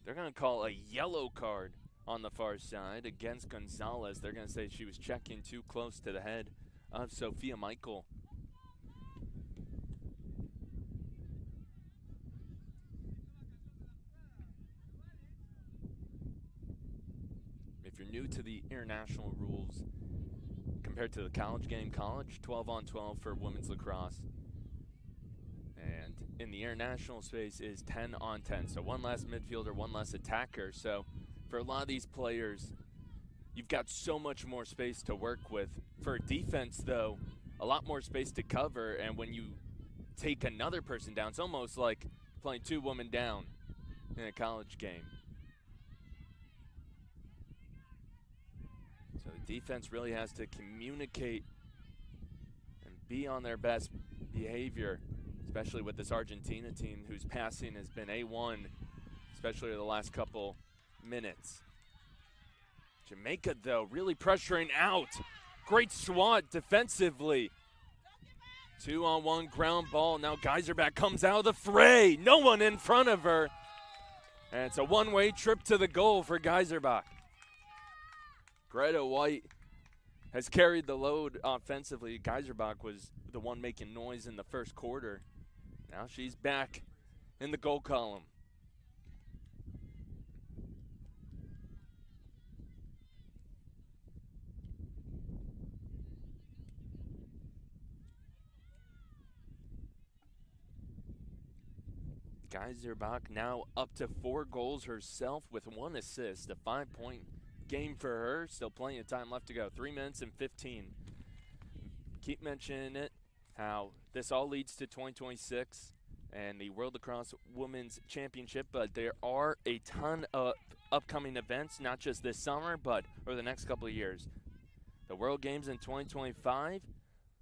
They're going to call a yellow card on the far side against Gonzalez. They're going to say she was checking too close to the head of Sophia Michael. If you're new to the international rules compared to the college game, college 12-on-12 for women's lacrosse. And in the international space is 10 on 10. So one less midfielder, one less attacker. So for a lot of these players, you've got so much more space to work with. For defense, though, a lot more space to cover. And when you take another person down, it's almost like playing two women down in a college game. So the defense really has to communicate and be on their best behavior, especially with this Argentina team whose passing has been A1, especially the last couple minutes. Jamaica, though, really pressuring out. Great swat defensively. 2-on-1 ground ball. Now Geiserbach comes out of the fray. No one in front of her. And it's a one-way trip to the goal for Geiserbach. Greta White has carried the load offensively. Geiserbach was the one making noise in the first quarter. Now she's back in the goal column. Geiserbach now up to 4 goals herself with 1 assist, a 5-point game for her. Still plenty of time left to go. 3 minutes and 15. Keep mentioning it, how this all leads to 2026 and the World Lacrosse Women's Championship, but there are a ton of upcoming events, not just this summer, but over the next couple of years. The World Games in 2025,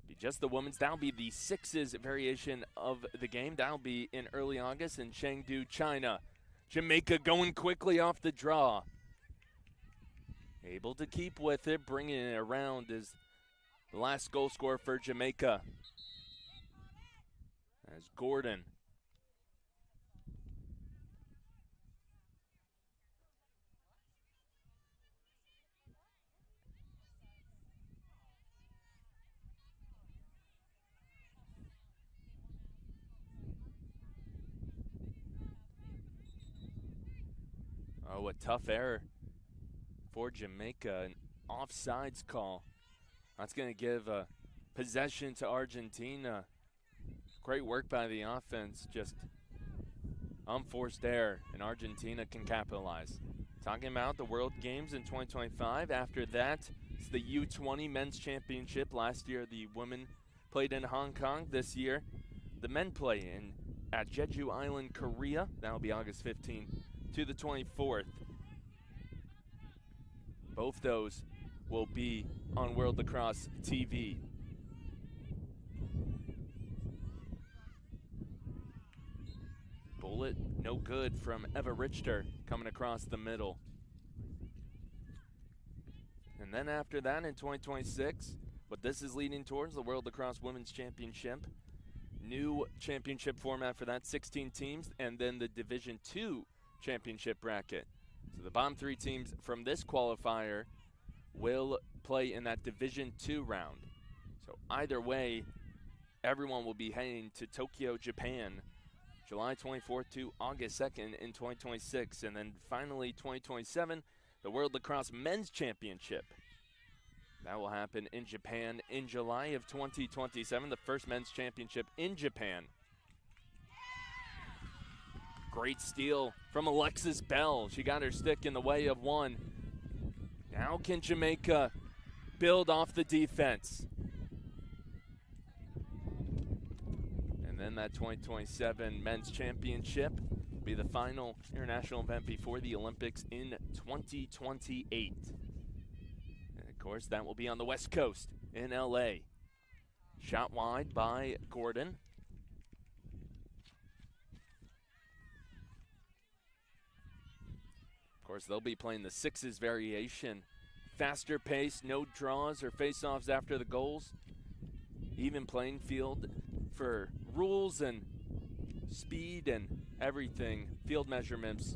be just the women's. That'll be the sixes variation of the game. That'll be in early August in Chengdu, China. Jamaica going quickly off the draw. Able to keep with it, bringing it around is the last goal scorer for Jamaica. As Gordon. Oh, a tough error for Jamaica, an offsides call. That's going to give possession to Argentina. Great work by the offense, just unforced error, and Argentina can capitalize. Talking about the World Games in 2025. After that, it's the U20 Men's Championship. Last year, the women played in Hong Kong. This year, the men play at Jeju Island, Korea. That'll be August 15th to the 24th. Both those will be on World Lacrosse TV. Bullet, no good from Eva Richter coming across the middle. And then after that in 2026, what this is leading towards, the World Lacrosse Women's Championship. New championship format for that, 16 teams, and then the Division II championship bracket. So the bottom 3 teams from this qualifier will play in that Division II round. So either way, everyone will be heading to Tokyo, Japan, July 24th to August 2nd in 2026. And then finally 2027, the World Lacrosse Men's Championship. That will happen in Japan in July of 2027, the first men's championship in Japan. Great steal from Alexis Bell. She got her stick in the way of one. Now can Jamaica build off the defense? And then that 2027 Men's Championship will be the final international event before the Olympics in 2028. And of course, that will be on the West Coast in LA. Shot wide by Gordon. Of course, they'll be playing the sixes variation. Faster pace, no draws or face-offs after the goals. Even playing field for rules and speed and everything. Field measurements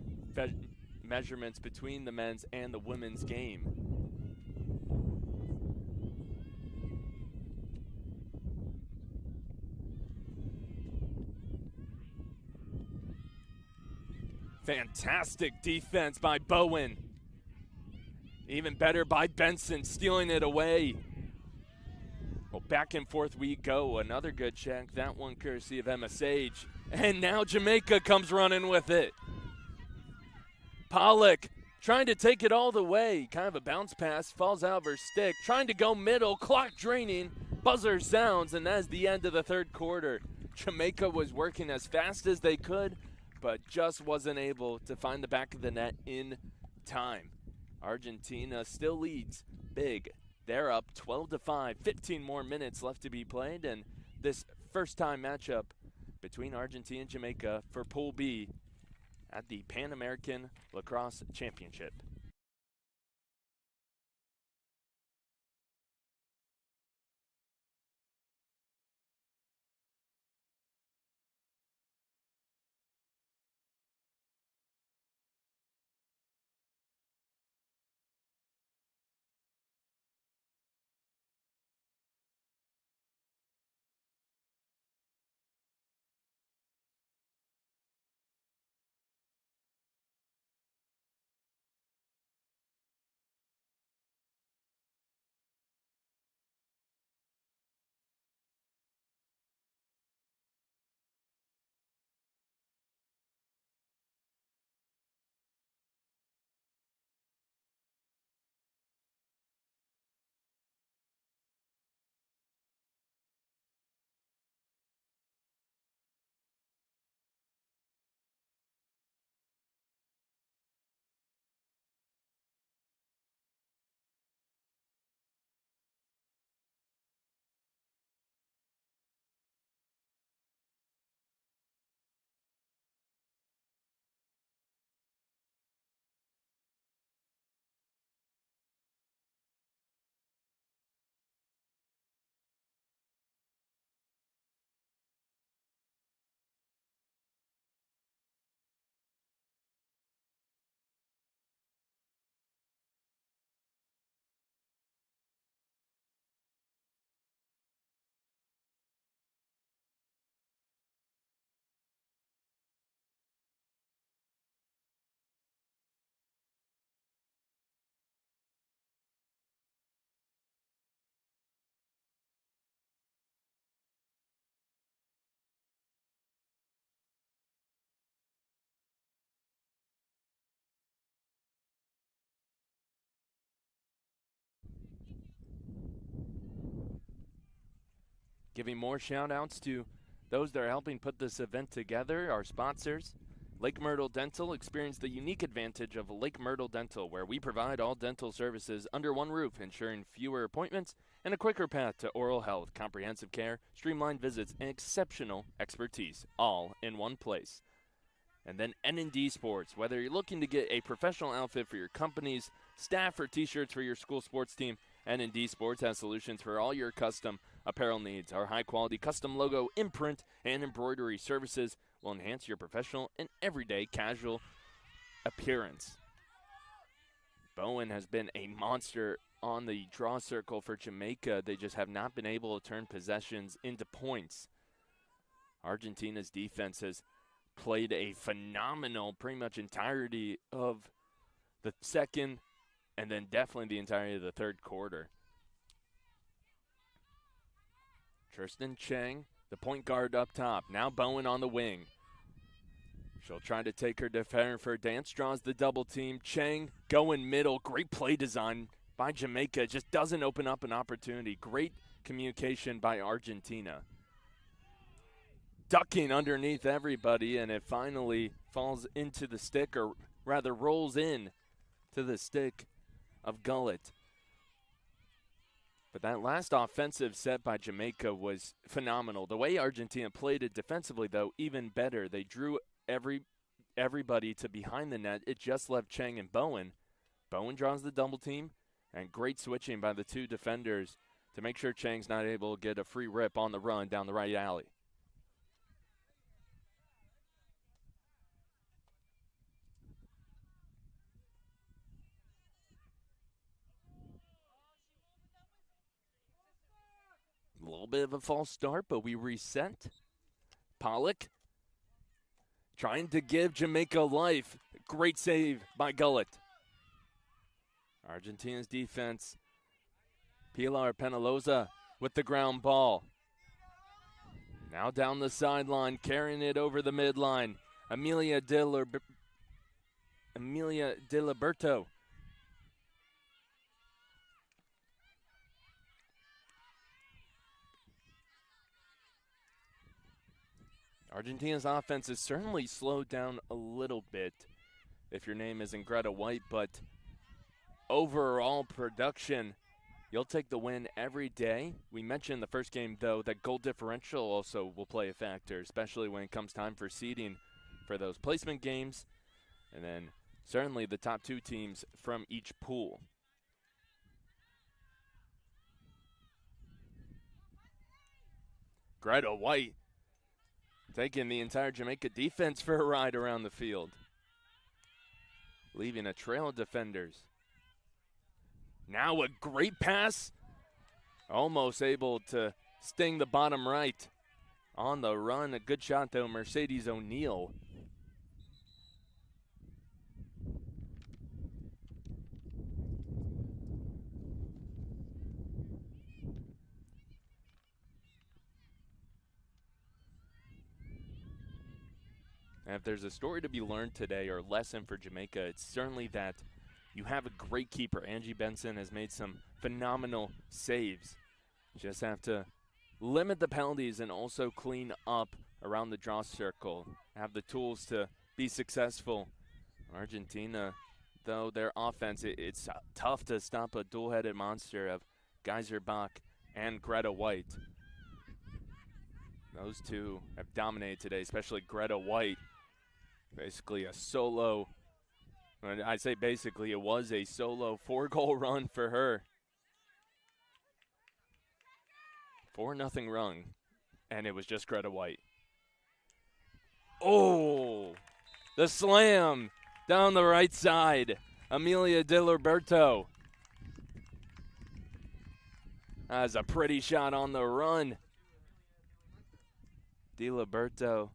between the men's and the women's game. Fantastic defense by Bowen. Even better by Benson, stealing it away. Well, back and forth we go. Another good check. That one courtesy of Emma Sage. And now Jamaica comes running with it. Pollock trying to take it all the way. Kind of a bounce pass, falls out of her stick. Trying to go middle, clock draining. Buzzer sounds, and that's the end of the third quarter. Jamaica was working as fast as they could, but just wasn't able to find the back of the net in time. Argentina still leads big. They're up 12-5, 15 more minutes left to be played, and this first-time matchup between Argentina and Jamaica for Pool B at the Pan American Lacrosse Championship. Giving more shout-outs to those that are helping put this event together, our sponsors. Lake Myrtle Dental. Experience the unique advantage of Lake Myrtle Dental, where we provide all dental services under one roof, ensuring fewer appointments and a quicker path to oral health, comprehensive care, streamlined visits, and exceptional expertise, all in one place. And then N&D Sports. Whether you're looking to get a professional outfit for your company's staff or T-shirts for your school sports team, N&D Sports has solutions for all your custom apparel needs. Our high-quality custom logo, imprint, and embroidery services will enhance your professional and everyday casual appearance. Bowen has been a monster on the draw circle for Jamaica. They just have not been able to turn possessions into points. Argentina's defense has played a phenomenal pretty much entirety of the second and then definitely the entirety of the third quarter. Tristan Chang, the point guard up top. Now Bowen on the wing. She'll try to take her defender for a dance, draws the double team. Chang going middle. Great play design by Jamaica. Just doesn't open up an opportunity. Great communication by Argentina. Ducking underneath everybody, and it finally falls into the stick, or rather rolls in to the stick of Gullett. But that last offensive set by Jamaica was phenomenal. The way Argentina played it defensively, though, even better. They drew everybody to behind the net. It just left Chang and Bowen. Bowen draws the double team, and great switching by the two defenders to make sure Chang's not able to get a free rip on the run down the right alley. A little bit of a false start, but we reset. Pollock trying to give Jamaica life. Great save by Gullett. Argentina's defense. Pilar Penaloza with the ground ball. Now down the sideline, carrying it over the midline. Amelia Diliberto. Argentina's offense has certainly slowed down a little bit if your name isn't Greta White, but overall production, you'll take the win every day. We mentioned the first game, though, that goal differential also will play a factor, especially when it comes time for seeding for those placement games, and then certainly the top 2 teams from each pool. Greta White taking the entire Jamaica defense for a ride around the field, leaving a trail of defenders. Now a great pass, almost able to sting the bottom right. On the run, a good shot though, Mercedes O'Neal. And if there's a story to be learned today or lesson for Jamaica, it's certainly that you have a great keeper. Angie Benson has made some phenomenal saves. You just have to limit the penalties and also clean up around the draw circle. Have the tools to be successful. Argentina, though, their offense, it's tough to stop a dual-headed monster of Geiserbach and Greta White. Those two have dominated today, especially Greta White. Basically a solo, I say basically, it was a solo 4-goal run for her. 4-0 run, and it was just Greta White. Oh, the slam down the right side. Amelia Diliberto. That's a pretty shot on the run. Diliberto,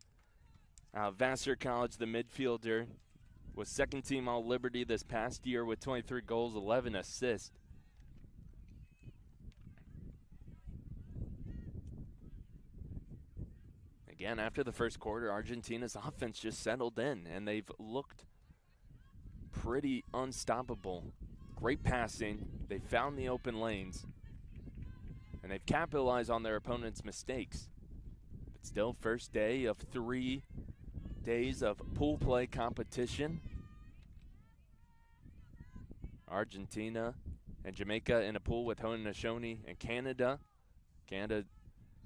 Vassar College, the midfielder, was second team All-Liberty this past year with 23 goals, 11 assists. Again, after the first quarter, Argentina's offense just settled in, and they've looked pretty unstoppable. Great passing. They found the open lanes, and they've capitalized on their opponent's mistakes. But still, first day of 3 days of pool play competition. Argentina and Jamaica in a pool with Haudenosaunee and Canada. Canada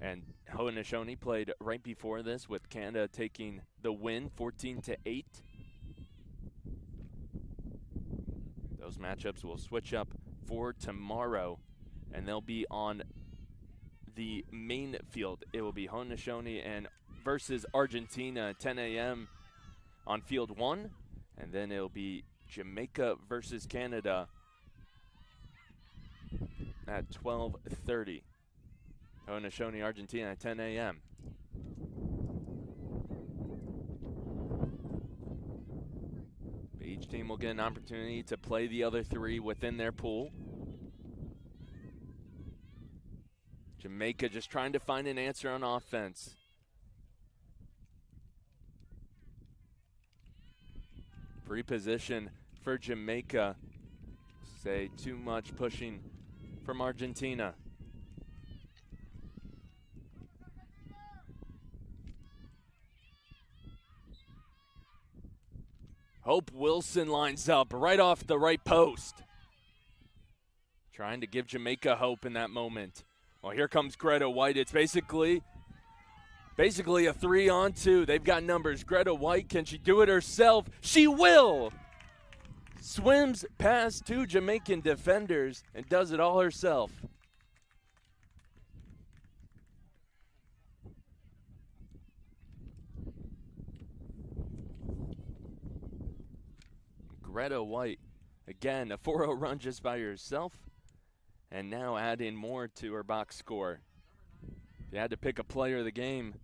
and Haudenosaunee played right before this, with Canada taking the win 14-8. Those matchups will switch up for tomorrow, and they'll be on the main field. It will be Haudenosaunee and versus Argentina at 10 a.m. on field 1, and then it'll be Jamaica versus Canada at 12:30. Haudenosaunee, Argentina at 10 a.m. Each team will get an opportunity to play the other 3 within their pool. Jamaica just trying to find an answer on offense. Free position for Jamaica. Say too much pushing from Argentina. Hope Wilson lines up right off the right post. Trying to give Jamaica hope in that moment. Well, here comes Greta White. It's basically a 3-on-2. They've got numbers. Greta White, can she do it herself? She will! Swims past 2 Jamaican defenders and does it all herself. Greta White, again, a 4-0 run just by herself, and now adding more to her box score. If you had to pick a player of the game,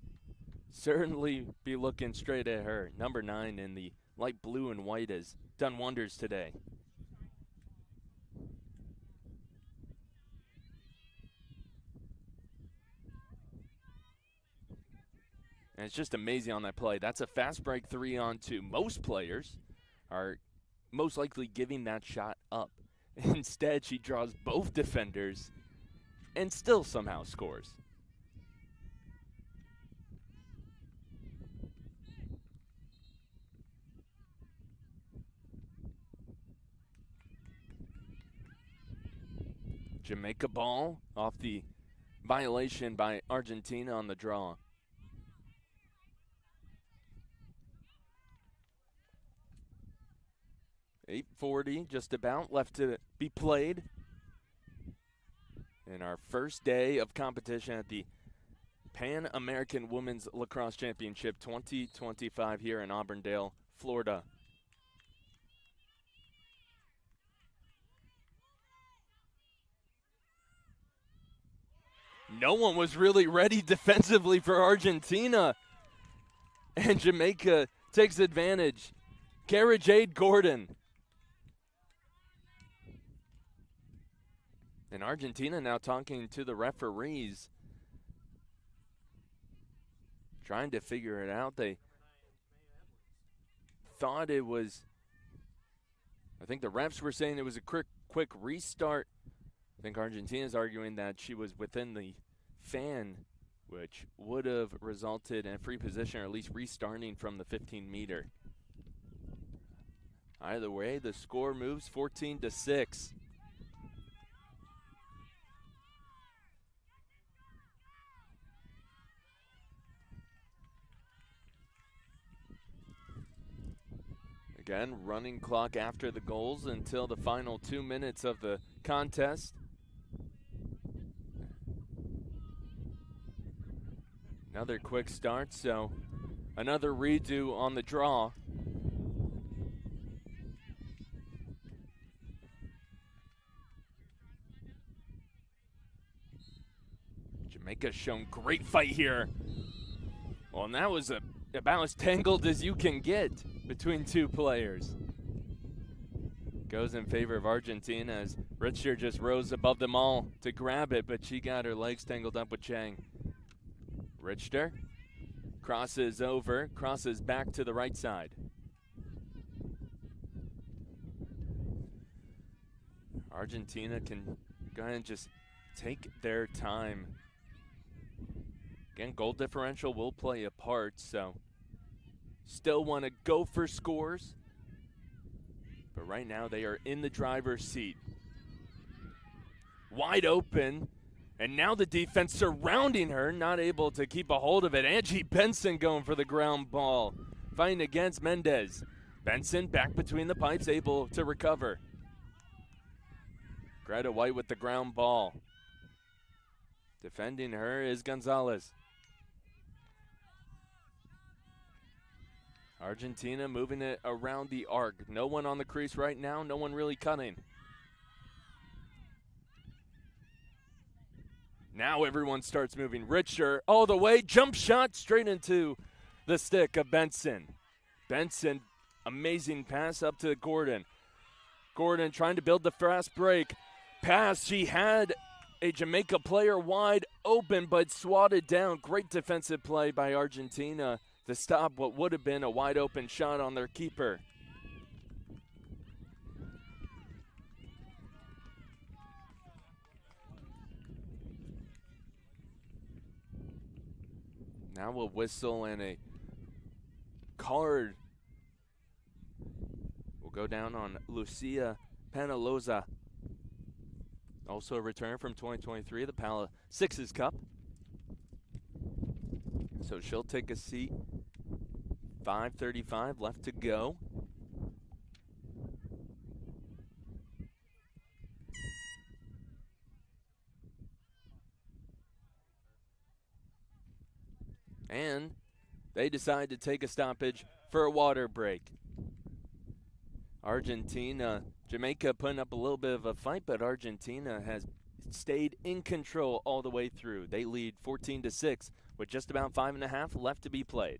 certainly be looking straight at her. Number 9 in the light blue and white has done wonders today. And it's just amazing on that play. That's a fast break 3-on-2. Most players are most likely giving that shot up. Instead, she draws both defenders and still somehow scores. Jamaica ball off the violation by Argentina on the draw. .840 just about left to be played in our first day of competition at the Pan American Women's Lacrosse Championship 2025 here in Auburndale, Florida. No one was really ready defensively for Argentina. And Jamaica takes advantage. Cara Jade Gordon. And Argentina now talking to the referees, trying to figure it out. They thought it was, I think the refs were saying it was a quick restart. I think Argentina's arguing that she was within the fan, which would have resulted in a free position or at least restarting from the 15-meter. Either way, the score moves 14-6. Again, running clock after the goals until the final 2 minutes of the contest. Another quick start, so another redo on the draw. Jamaica's shown great fight here. Well, and that was about as tangled as you can get between two players. Goes in favor of Argentina as Richter just rose above them all to grab it, but she got her legs tangled up with Chang. Richter crosses over, crosses back to the right side. Argentina can go ahead and just take their time. Again, goal differential will play a part, so still want to go for scores. But right now they are in the driver's seat. Wide open. And now the defense surrounding her, not able to keep a hold of it. Angie Benson going for the ground ball. Fighting against Mendez. Benson back between the pipes, able to recover. Greta White with the ground ball. Defending her is Gonzalez. Argentina moving it around the arc. No one on the crease right now, no one really cutting. Now everyone starts moving. Richter all the way, jump shot straight into the stick of Benson. Benson, amazing pass up to Gordon. Gordon trying to build the fast break. Pass, she had a Jamaica player wide open but swatted down. Great defensive play by Argentina to stop what would have been a wide open shot on their keeper. Now a whistle and a card will go down on Lucia Penaloza. Also a return from 2023, the Pala Sixes Cup. So she'll take a seat. 5:35 left to go. And they decide to take a stoppage for a water break. Jamaica putting up a little bit of a fight, but Argentina has stayed in control all the way through. They lead 14-6 with just about 5.5 left to be played.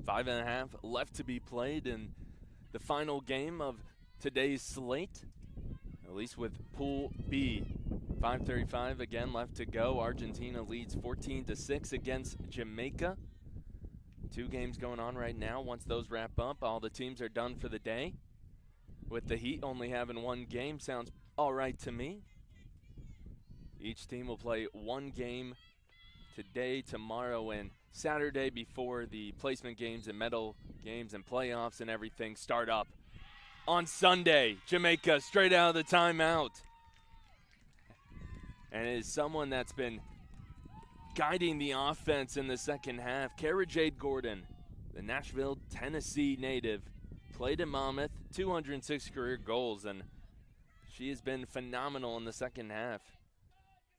5.5 left to be played in the final game of today's slate, at least with Pool B. 5:35 again left to go. Argentina leads 14-6 against Jamaica. 2 games going on right now. Once those wrap up, all the teams are done for the day. With the Heat only having 1 game, sounds all right to me. Each team will play 1 game today, tomorrow, and Saturday before the placement games and medal games and playoffs and everything start up. On Sunday, Jamaica straight out of the timeout. And it is someone that's been guiding the offense in the second half. Kara Jade Gordon, the Nashville, Tennessee native, played in Monmouth, 206 career goals, and she has been phenomenal in the second half.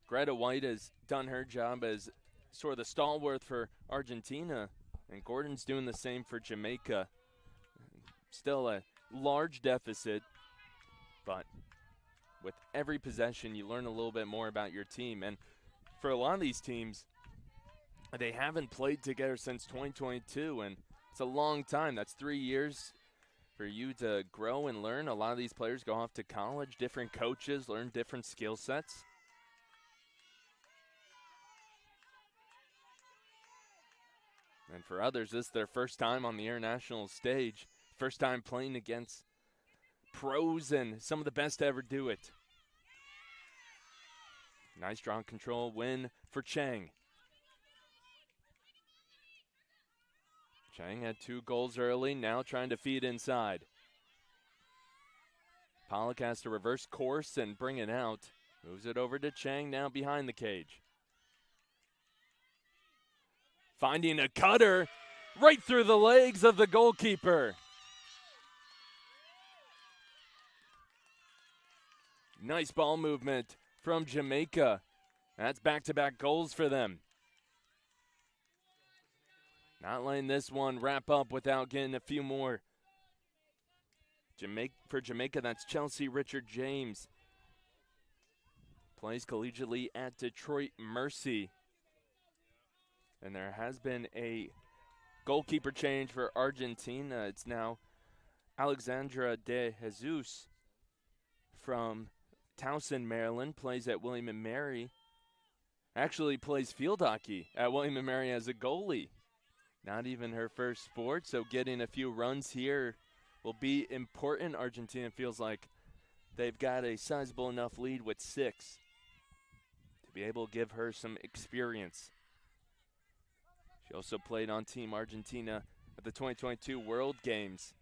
Greta White has done her job as sort of the stalwart for Argentina, and Gordon's doing the same for Jamaica. Still a large deficit, but with every possession, you learn a little bit more about your team. And for a lot of these teams, they haven't played together since 2022, and it's a long time. That's 3 years for you to grow and learn. A lot of these players go off to college, different coaches, learn different skill sets. And for others, this is their first time on the international stage, first time playing against pros and some of the best to ever do it. Nice draw control win for Chang. Chang had 2 goals early, now trying to feed inside. Pollock has to reverse course and bring it out. Moves it over to Chang, now behind the cage. Finding a cutter right through the legs of the goalkeeper. Nice ball movement from Jamaica. That's back-to-back goals for them. Not letting this one wrap up without getting a few more. For Jamaica, that's Chelsea Richard James. Plays collegiately at Detroit Mercy. And there has been a goalkeeper change for Argentina. It's now Alexandra de Jesus from Towson, Maryland, plays at William & Mary. Actually plays field hockey at William & Mary as a goalie. Not even her first sport, so getting a few runs here will be important. Argentina feels like they've got a sizable enough lead with 6 to be able to give her some experience. She also played on Team Argentina at the 2022 World Games.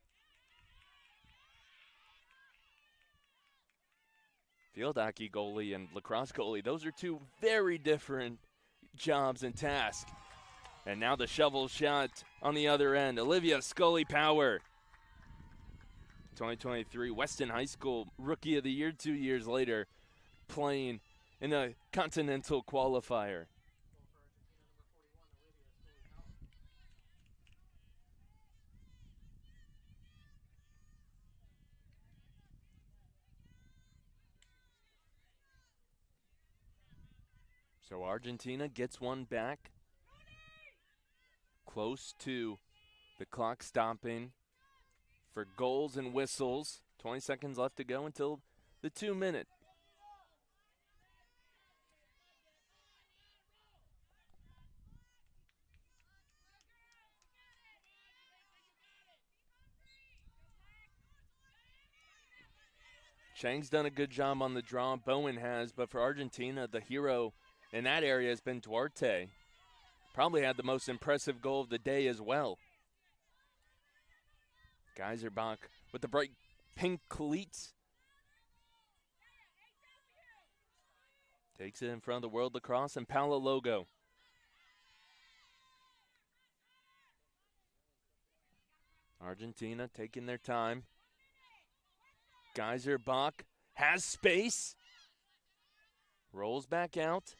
Field hockey goalie and lacrosse goalie, those are 2 very different jobs and tasks. And now the shovel shot on the other end. Olivia Scully Power. 2023 Weston High School Rookie of the Year 2 years later, playing in a continental qualifier. So Argentina gets one back. Close to the clock stopping for goals and whistles. 20 seconds left to go until the 2-minute. Chang's done a good job on the draw. Bowen has, but for Argentina, the hero in that area has been Duarte. Probably had the most impressive goal of the day as well. Geiserbach with the bright pink cleats. Takes it in front of the World Lacrosse and Paolo Logo. Argentina taking their time. Geiserbach has space. Rolls back out.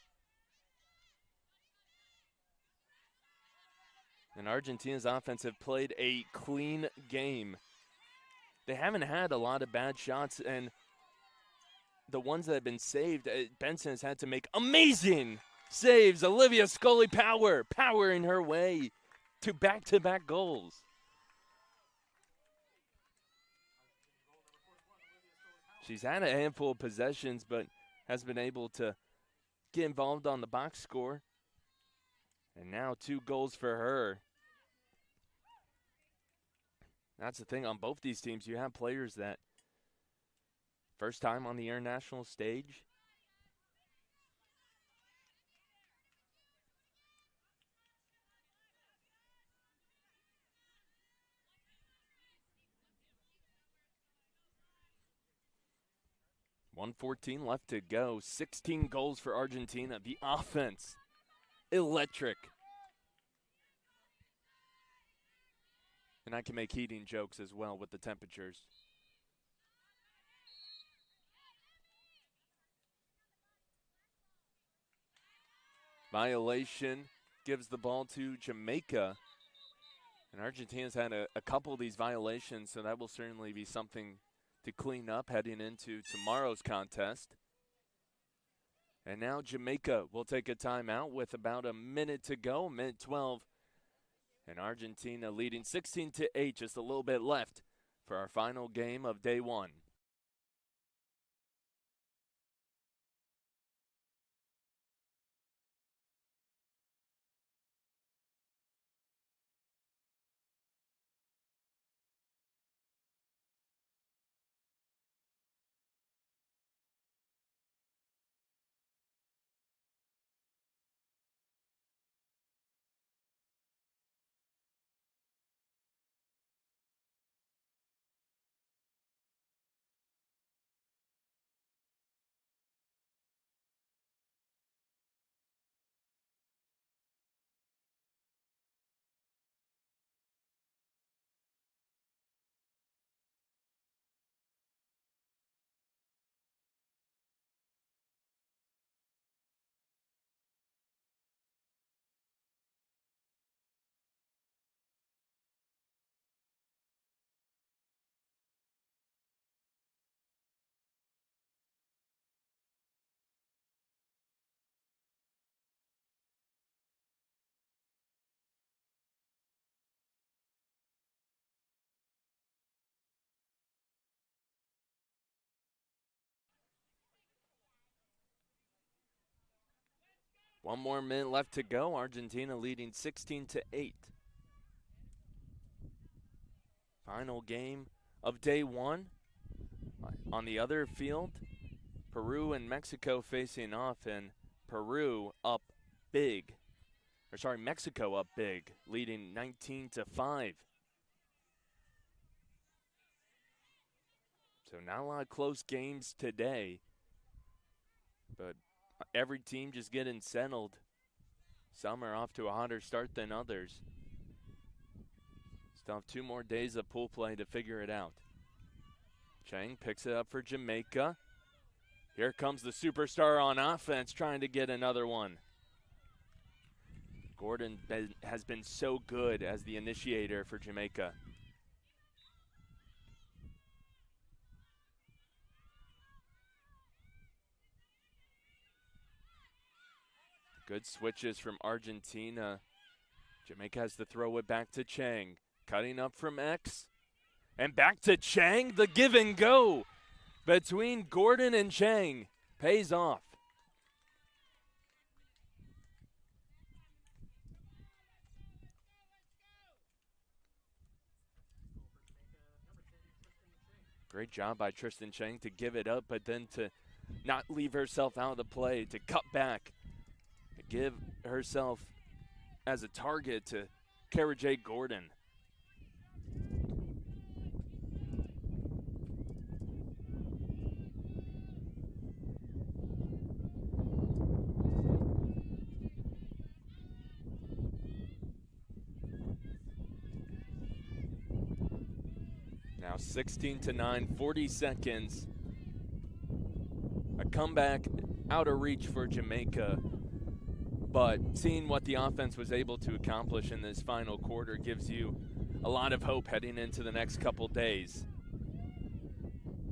And Argentina's offense have played a clean game. They haven't had a lot of bad shots, and the ones that have been saved, Benson has had to make amazing saves. Olivia Scully powering her way to back-to-back goals. She's had a handful of possessions, but has been able to get involved on the box score. And now 2 goals for her. That's the thing on both these teams. You have players that first time on the international stage. .114 left to go. 16 goals for Argentina. The offense, electric. And I can make heating jokes as well with the temperatures. Violation gives the ball to Jamaica. And Argentina's had a couple of these violations, so that will certainly be something to clean up heading into tomorrow's contest. And now Jamaica will take a timeout with about a minute to go, minute 12. And Argentina leading 16-8, just a little bit left for our final game of day 1. One more minute left to go. Argentina leading 16-8. Final game of day 1. On the other field, Peru and Mexico facing off, and Peru up big. Mexico up big, leading 19-5. So not a lot of close games today, but every team just getting settled. Some are off to a hotter start than others. Still have 2 more days of pool play to figure it out. Chang picks it up for Jamaica. Here comes the superstar on offense trying to get another one. Gordon has been so good as the initiator for Jamaica. Good switches from Argentina. Jamaica has to throw it back to Chang. Cutting up from X. And back to Chang. The give and go between Gordon and Chang pays off. Great job by Tristan Chang to give it up, but then to not leave herself out of the play, to cut back, to give herself as a target to Kara J. Gordon. Now 16-9, 40 seconds. A comeback out of reach for Jamaica. But seeing what the offense was able to accomplish in this final quarter gives you a lot of hope heading into the next couple days.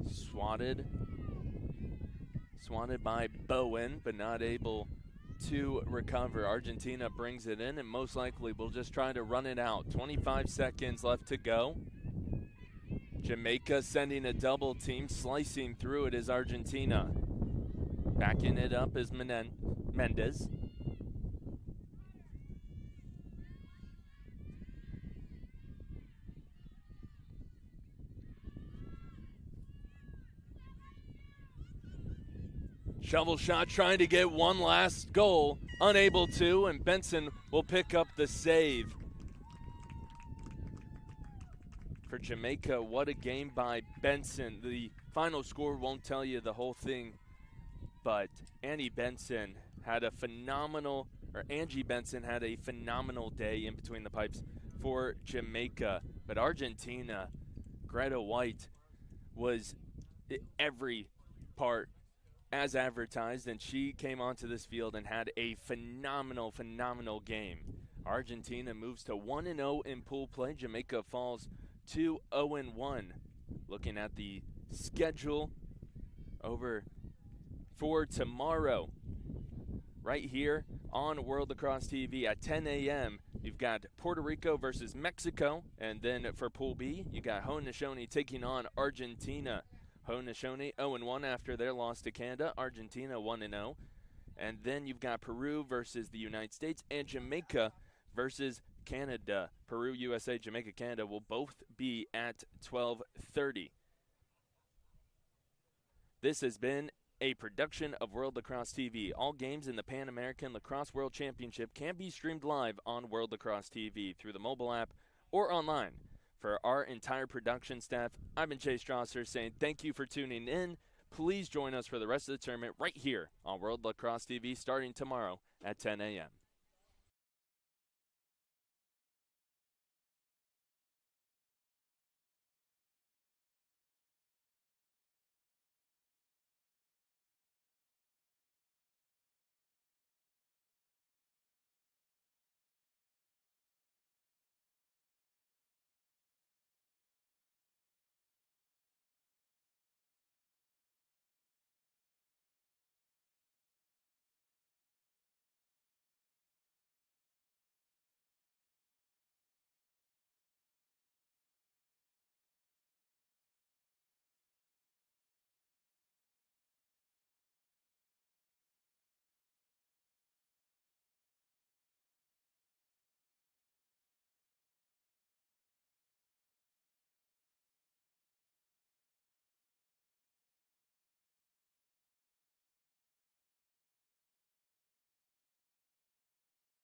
Swatted by Bowen, but not able to recover. Argentina brings it in and most likely will just try to run it out. 25 seconds left to go. Jamaica sending a double team. Slicing through it is Argentina. Backing it up is Mendez. Shovel shot trying to get one last goal. Unable to, and Benson will pick up the save. For Jamaica, what a game by Benson. The final score won't tell you the whole thing, but Angie Benson had a phenomenal day in between the pipes for Jamaica. But Argentina, Greta White was every part as advertised, and she came onto this field and had a phenomenal game. Argentina moves to 1-0 in pool play. Jamaica falls to 0-1. Looking at the schedule over for tomorrow, right here on World Lacrosse TV at 10 a.m., you've got Puerto Rico versus Mexico, and then for Pool B, you got Haudenosaunee taking on Argentina. Haudenosaunee 0-1 after their loss to Canada. Argentina 1-0. And then you've got Peru versus the United States and Jamaica versus Canada. Peru, USA, Jamaica, Canada will both be at 12:30. This has been a production of World Lacrosse TV. All games in the Pan American Lacrosse World Championship can be streamed live on World Lacrosse TV through the mobile app or online. For our entire production staff, I've been Chase Strasser saying thank you for tuning in. Please join us for the rest of the tournament right here on World Lacrosse TV starting tomorrow at 10 a.m.